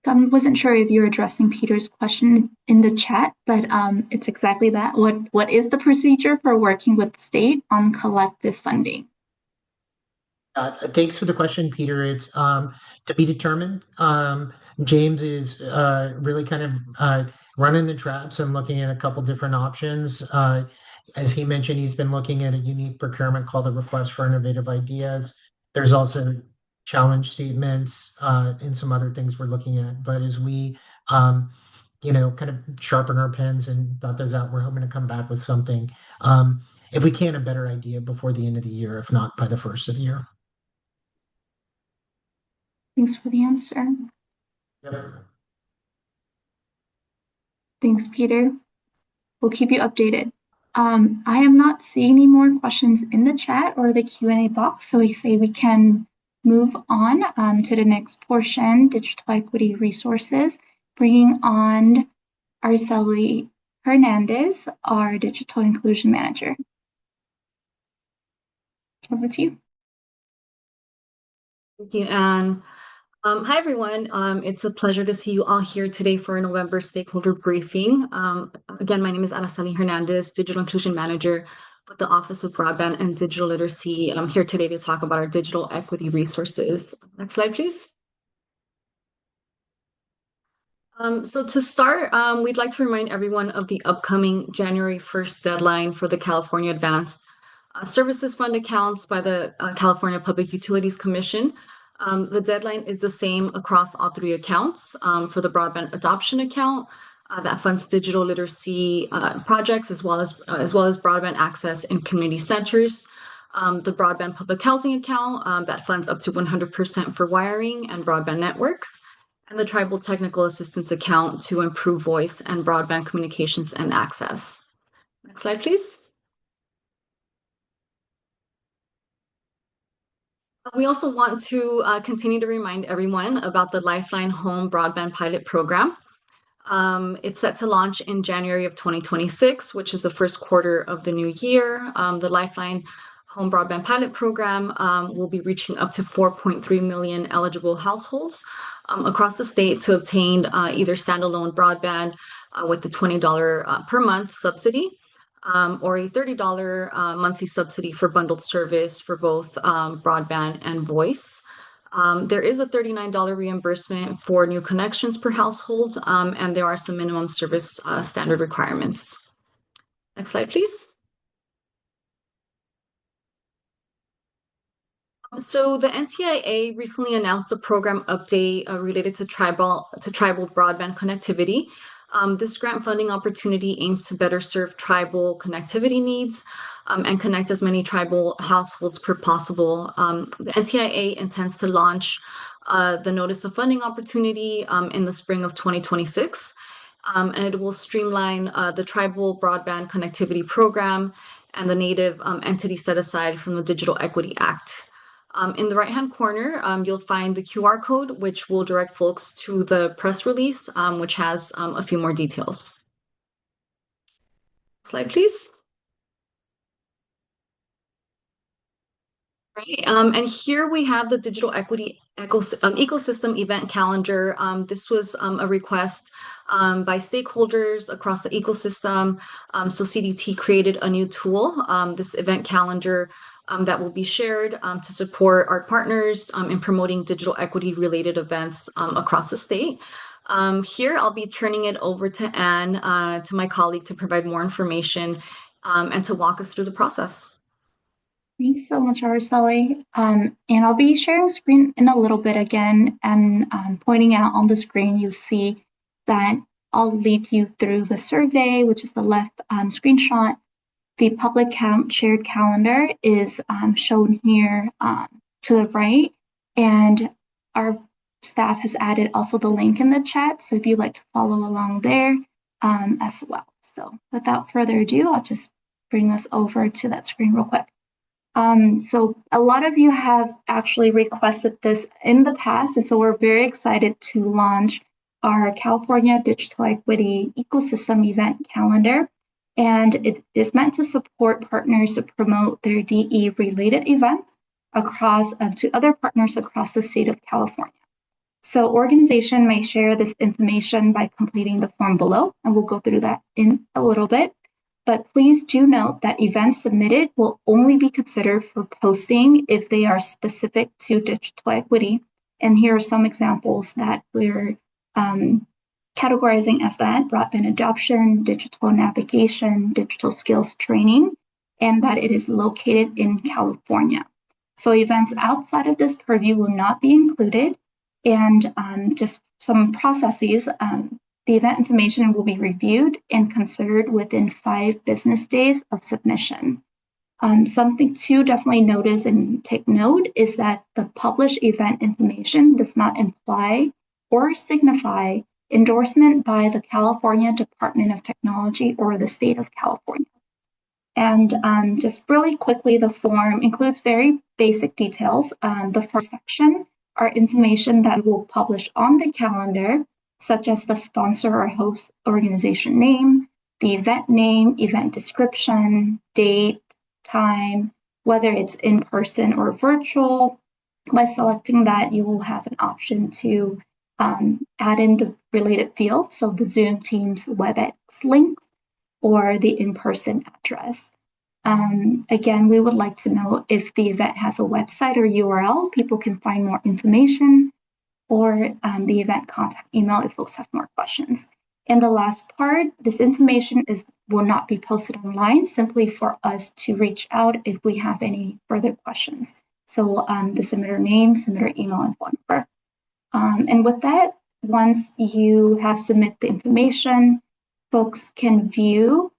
S3: I wasn't sure if you're addressing Peter's question in the chat, but it's exactly that. What is the procedure for working with the state on collective funding?
S2: Thanks for the question, Peter. It's to be determined. James is really kind of running the traps and looking at a couple different options. As he mentioned, he's been looking at a unique procurement called the Request for Innovative Ideas. There's also challenge statements and some other things we're looking at. But as we, kind of sharpen our pens and dot those out, we're hoping to come back with something. If we can, a better idea before the end of the year, if not by the first of the year.
S3: Thanks for the answer.
S2: Yep.
S3: Thanks, Peter. We'll keep you updated. I am not seeing any more questions in the chat or the Q&A box, so we say we can move on to the next portion, digital equity resources, bringing on Araceli Hernandez, our digital inclusion manager. Over to you.
S9: Thank you, Anne. Hi, everyone. It's a pleasure to see you all here today for a November stakeholder briefing. Again, my name is Araceli Hernandez, Digital Inclusion Manager with the Office of Broadband and Digital Literacy. I'm here today to talk about our digital equity resources. Next slide, please. So to start, we'd like to remind everyone of the upcoming January 1st deadline for the California Advanced Services Fund accounts by the California Public Utilities Commission. The deadline is the same across all three accounts. For the broadband adoption account, that funds digital literacy projects as well as broadband access in community centers. The broadband public housing account that funds up to 100% for wiring and broadband networks, and the tribal technical assistance account to improve voice and broadband communications and access. Next slide, please. We also want to continue to remind everyone about the Lifeline Home Broadband Pilot Program. It's set to launch in January of 2026, which is the first quarter of the new year. The Lifeline Home Broadband Pilot Program will be reaching up to 4.3 million eligible households across the state to obtain either standalone broadband with the $20 per month subsidy, or a $30 monthly subsidy for bundled service for both broadband and voice. There is a $39 reimbursement for new connections per household, and there are some minimum service standard requirements. Next slide, please. So the NTIA recently announced a program update related to tribal broadband connectivity. This grant funding opportunity aims to better serve tribal connectivity needs and connect as many tribal households per possible. The NTIA intends to launch the Notice of Funding opportunity in the spring of 2026, and it will streamline the tribal broadband connectivity program and the native entity set aside from the Digital Equity Act. In the right-hand corner, you'll find the QR code, which will direct folks to the press release, which has a few more details. Slide, please. Right, and here we have the Digital Equity Ecosystem Event Calendar. This was a request by stakeholders across the ecosystem. So CDT created a new tool, this event calendar, that will be shared to support our partners in promoting digital equity related events across the state. Here, I'll be turning it over to Anne, to my colleague, to provide more information and to walk us through the process.
S3: Thanks so much, Araceli. And I'll be sharing screen in a little bit again, and pointing out on the screen, you see that I'll lead you through the survey, which is the left screenshot. The public shared calendar is shown here to the right, and our staff has added also the link in the chat, so if you'd like to follow along there as well. So without further ado, I'll just bring us over to that screen real quick. So a lot of you have actually requested this in the past, and so we're very excited to launch our California Digital Equity Ecosystem Event Calendar. And it is meant to support partners to promote their DE-related events across to other partners across the state of California. So organization may share this information by completing the form below, and we'll go through that in a little bit. But please do note that events submitted will only be considered for posting if they are specific to digital equity. And here are some examples that we're categorizing as that: broadband adoption, digital navigation, digital skills training, and that it is located in California. So events outside of this purview will not be included. And just some processes, the event information will be reviewed and considered within 5 business days of submission. Something to definitely notice and take note is that the published event information does not imply or signify endorsement by the California Department of Technology or the state of California. And just really quickly, the form includes very basic details. The first section are information that we will publish on the calendar, such as the sponsor or host organization name, the event name, event description, date, time, whether it's in person or virtual. By selecting that, you will have an option to add in the related fields, so the Zoom, Teams, WebEx links, or the in-person address. Again, we would like to know if the event has a website or URL, people can find more information, or the event contact email if folks have more questions. And the last part, this information will not be posted online, simply for us to reach out if we have any further questions. So the submitter name, submitter email, and phone number. And with that, once you have submitted the information, folks can view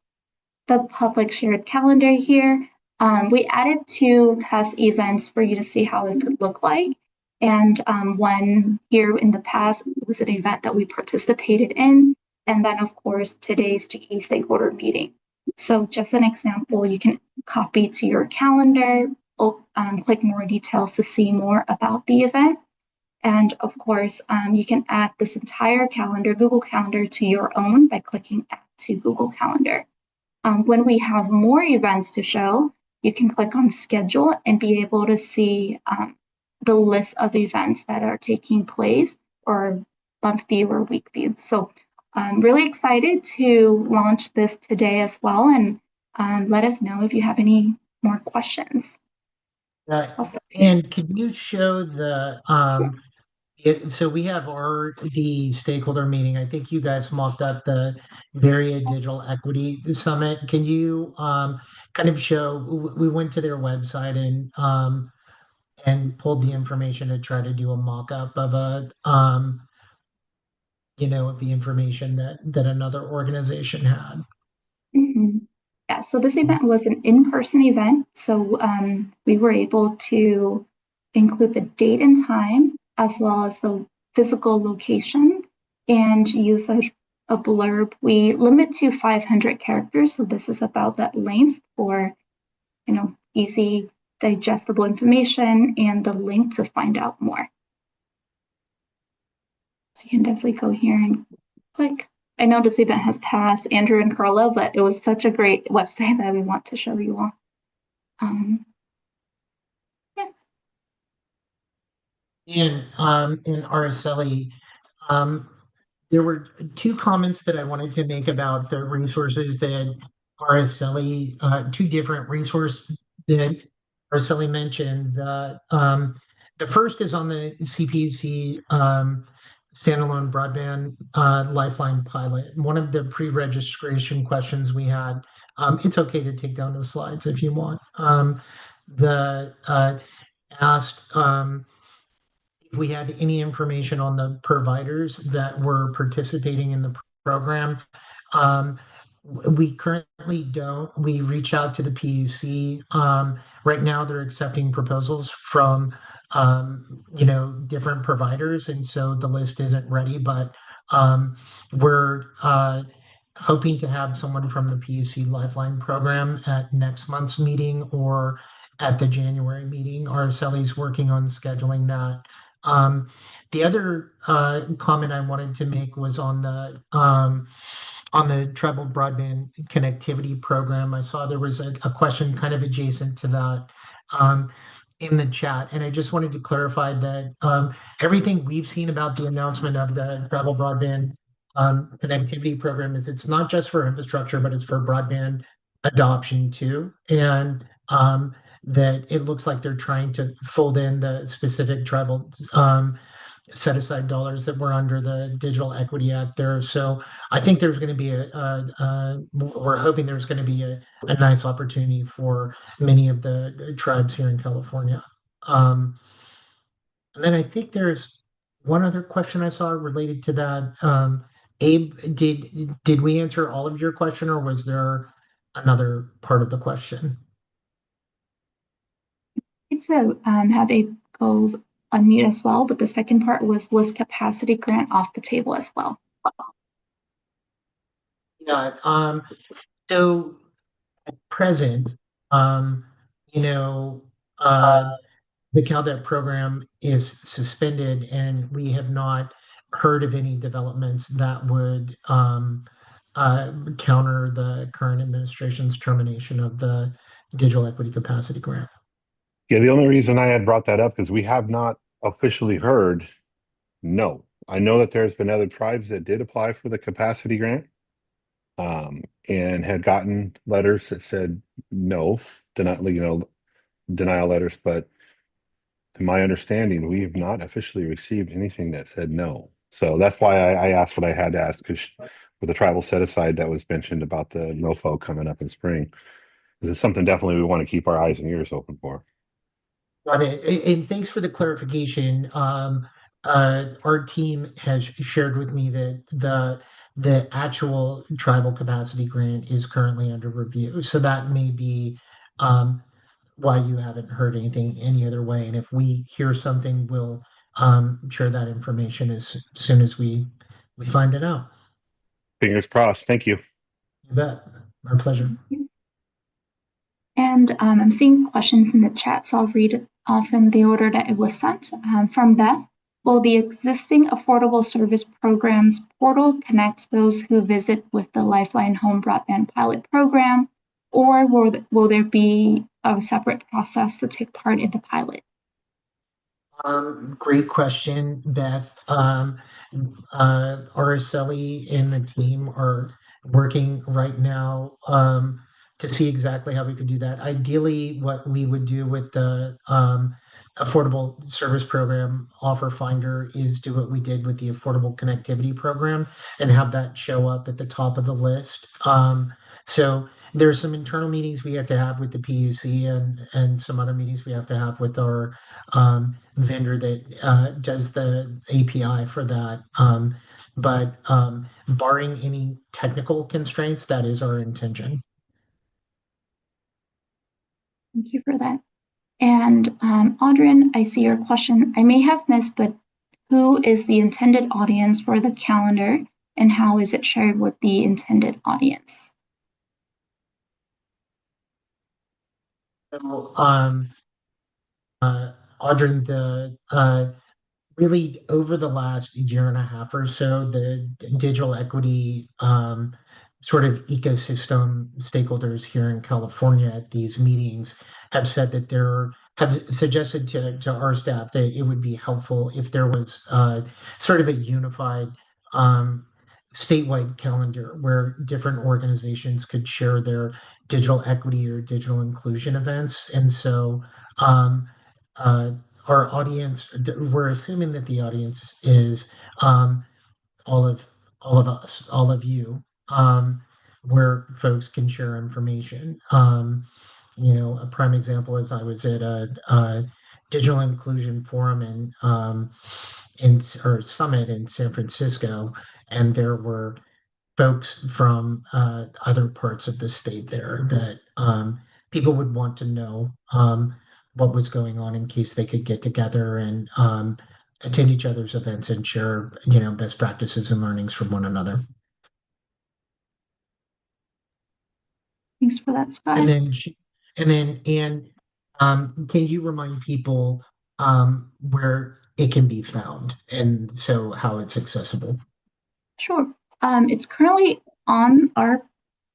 S3: the public shared calendar here. We added 2 test events for you to see how it could look like. And one here in the past was an event that we participated in. And then, of course, today's GE stakeholder meeting. So just an example, you can copy to your calendar, click more details to see more about the event. And of course, you can add this entire calendar, Google Calendar, to your own by clicking Add to Google Calendar. When we have more events to show, you can click on Schedule and be able to see the list of events that are taking place, or month view or week view. So I'm really excited to launch this today as well, and let us know if you have any more questions.
S2: And can you show the so we have the stakeholder meeting. I think you guys mocked up the Varia Digital Equity Summit. Can you kind of show? We went to their website and pulled the information to try to do a mock-up of of the information that another organization had.
S3: Mm-hmm. Yeah, so this event was an in-person event. So we were able to include the date and time, as well as the physical location, and use a blurb. We limit to 500 characters, so this is about that length for, easy, digestible information and the link to find out more. So you can definitely go here and click. I know this event has passed Andrew and Carla, but it was such a great website that we want to show you all.
S2: In Araceli, there were 2 comments that I wanted to make about the resources that Araceli, 2 different resources that Araceli mentioned. The first is on the CPUC standalone broadband lifeline pilot. One of the pre-registration questions we had, it's okay to take down the slides if you want, asked if we had any information on the providers that were participating in the program. We currently don't. We reach out to the PUC. Right now, they're accepting proposals from different providers, and so the list isn't ready. But we're hoping to have someone from the PUC Lifeline program at next month's meeting or at the January meeting. Araceli's working on scheduling that. The other comment I wanted to make was on the tribal broadband connectivity program. I saw there was a question kind of adjacent to that in the chat, and I just wanted to clarify that everything we've seen about the announcement of the tribal broadband connectivity program is it's not just for infrastructure, but it's for broadband adoption too, and that it looks like they're trying to fold in the specific tribal set aside dollars that were under the Digital Equity Act there. So I think there's going to be we're hoping there's going to be a nice opportunity for many of the tribes here in California. And then I think there's one other question I saw related to that. Abe, did we answer all of your question, or was there another part of the question?
S3: To have Abe goes unmute as well, but the second part was capacity grant off the table as well?
S2: Yeah. So at present, um, you know, the CalDEP program is suspended, and we have not heard of any developments that would counter the current administration's termination of the digital equity capacity grant.
S10: Yeah, the only reason I had brought that up is we have not officially heard no. I know that there's been other tribes that did apply for the capacity grant, and had gotten letters that said no, denial letters, but to my understanding, we have not officially received anything that said no. So that's why I asked what I had to ask, because with the tribal set aside that was mentioned about the NOFO coming up in spring, this is something definitely we want to keep our eyes and ears open for.
S2: Got it. And thanks for the clarification. Our team has shared with me that the actual tribal capacity grant is currently under review. So that may be why you haven't heard anything any other way. And if we hear something, we'll share that information as soon as we find it out.
S10: Fingers crossed. Thank you.
S2: You bet. Our pleasure.
S3: And I'm seeing questions in the chat, so I'll read it off in the order that it was sent. From Beth, will the existing affordable service programs portal connect those who visit with the Lifeline Home Broadband Pilot Program, or will there be a separate process to take part in the pilot?
S2: Great question, Beth. Araceli and the team are working right now to see exactly how we could do that. Ideally, what we would do with the Affordable Service Program Offer Finder is do what we did with the Affordable Connectivity Program and have that show up at the top of the list. So there's some internal meetings we have to have with the PUC and some other meetings we have to have with our vendor that does the API for that. But barring any technical constraints, that is our intention.
S3: Thank you for that. And Audrin, I see your question. I may have missed, but who is the intended audience for the calendar, and how is it shared with the intended audience?
S2: So, Audrin, really over the last year and a half or so, the digital equity sort of ecosystem stakeholders here in California at these meetings have said that have suggested to our staff that it would be helpful if there was sort of a unified statewide calendar where different organizations could share their digital equity or digital inclusion events. And so our audience, we're assuming that the audience is all of us, all of you, where folks can share information. A prime example is I was at a digital inclusion forum or summit in San Francisco, and there were folks from other parts of the state there that people would want to know what was going on in case they could get together and attend each other's events and share, best practices and learnings from one another.
S3: Thanks for that, Scott.
S2: And can you remind people where it can be found and so how it's accessible?
S3: Sure. It's currently on our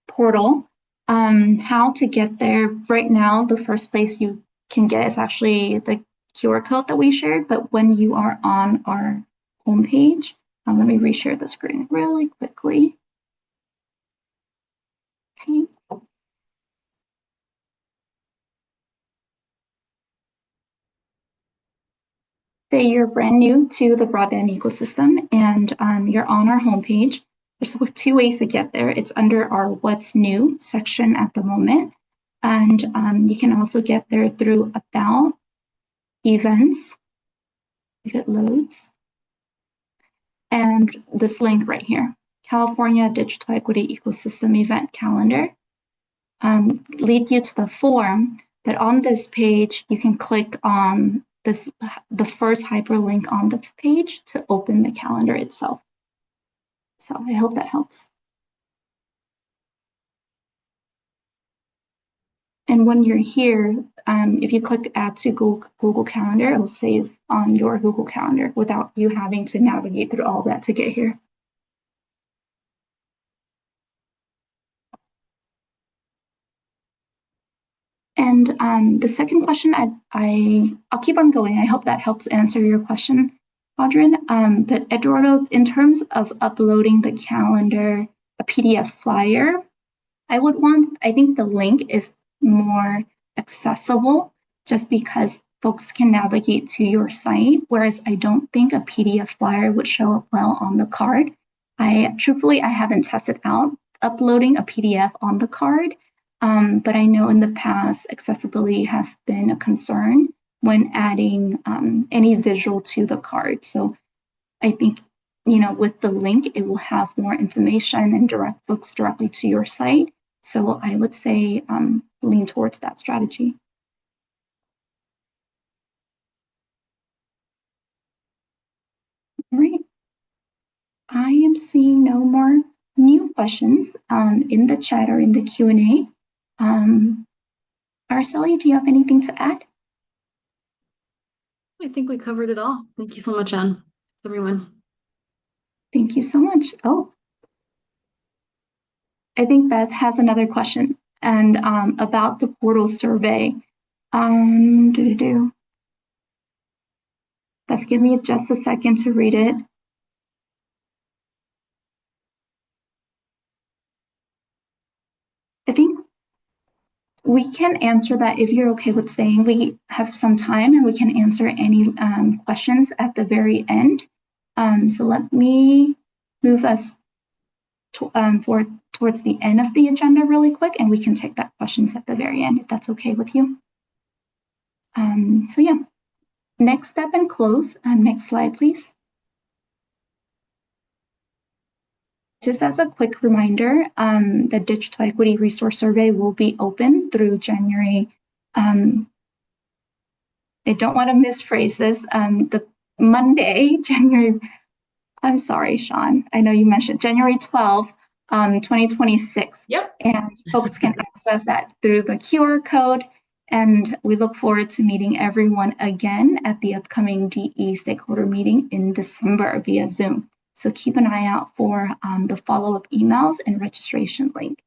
S3: portal. How to get there right now, the first place you can get is actually the QR code that we shared, but when you are on our homepage, let me reshare the screen really quickly. Okay. Say you're brand new to the broadband ecosystem and you're on our homepage. There's two ways to get there. It's under our What's New section at the moment. And you can also get there through About, events, if it loads, and this link right here, California Digital Equity Ecosystem Event Calendar, lead you to the form. But on this page, you can click on the first hyperlink on the page to open the calendar itself. So I hope that helps. And when you're here, if you click Add to Google Calendar, it will save on your Google Calendar without you having to navigate through all that to get here. And the second question, I'll keep on going. I hope that helps answer your question, Audrin. But Eduardo, in terms of uploading the calendar, a PDF flyer, I think the link is more accessible just because folks can navigate to your site, whereas I don't think a PDF flyer would show up well on the card. Truthfully, I haven't tested out uploading a PDF on the card, but I know in the past, accessibility has been a concern when adding any visual to the card. So I think, with the link, it will have more information and direct folks directly to your site. So I would say lean towards that strategy. All right. I am seeing no more new questions in the chat or in the Q&A. Araceli, do you have anything to add?
S9: I think we covered it all. Thank you so much, Anne. Thanks, everyone.
S3: Thank you so much. Oh, I think Beth has another question and about the portal survey. Beth, give me just a second to read it. I think we can answer that if you're okay with staying. We have some time and we can answer any questions at the very end. So let me move us towards the end of the agenda really quick, and we can take that questions at the very end if that's okay with you. So yeah, next step and close. Next slide, please. Just as a quick reminder, the Digital Equity Resource Survey will be open through January. I don't want to misphrase this. The Monday, I'm sorry, Sean. I know you mentioned January 12th, 2026.
S6: Yep.
S3: And folks can access that through the QR code. And we look forward to meeting everyone again at the upcoming DE stakeholder meeting in December via Zoom. So keep an eye out for the follow-up emails and registration link.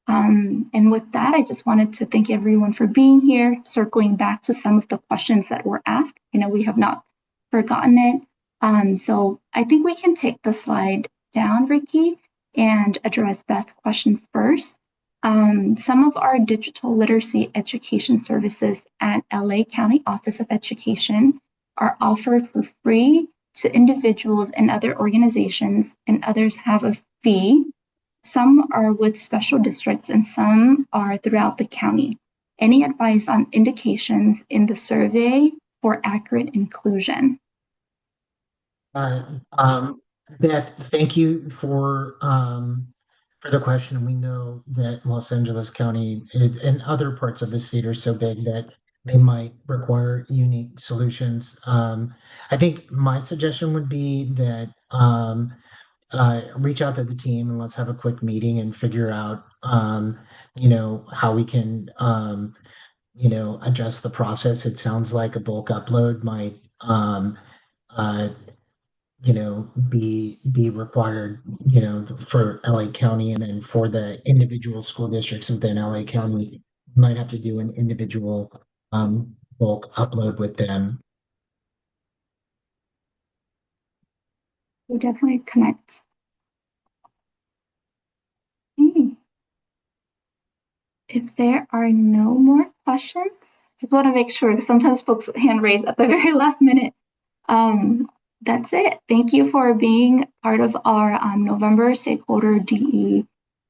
S3: And with that, I just wanted to thank everyone for being here, circling back to some of the questions that were asked. We have not forgotten it. So I think we can take the slide down, Ricky, and address Beth's question first. Some of our digital literacy education services at LA County Office of Education are offered for free to individuals and other organizations, and others have a fee. Some are with special districts and some are throughout the county. Any advice on indications in the survey for accurate inclusion?
S2: Beth, thank you for the question. We know that Los Angeles County and other parts of the state are so big that they might require unique solutions. I think my suggestion would be that reach out to the team and let's have a quick meeting and figure out, how we can, adjust the process. It sounds like a bulk upload might, be required, for LA County, and then for the individual school districts within LA County, might have to do an individual bulk upload with them.
S3: We'll definitely connect. Okay. If there are no more questions, just want to make sure, sometimes folks hand raise at the very last minute. That's it. Thank you for being part of our November Stakeholder DE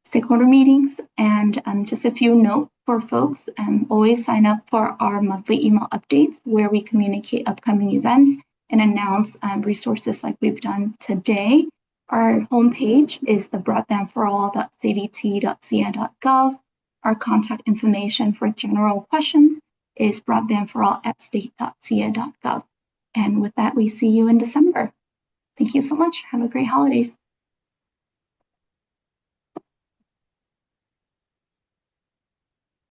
S3: stakeholder meetings. And just a few notes for folks, always sign up for our monthly email updates where we communicate upcoming events and announce resources like we've done today. Our homepage is the broadbandforall.cdt.ca.gov. Our contact information for general questions is broadbandforall@state.ca.gov. And with that, we see you in December. Thank you so much. Have a great holidays.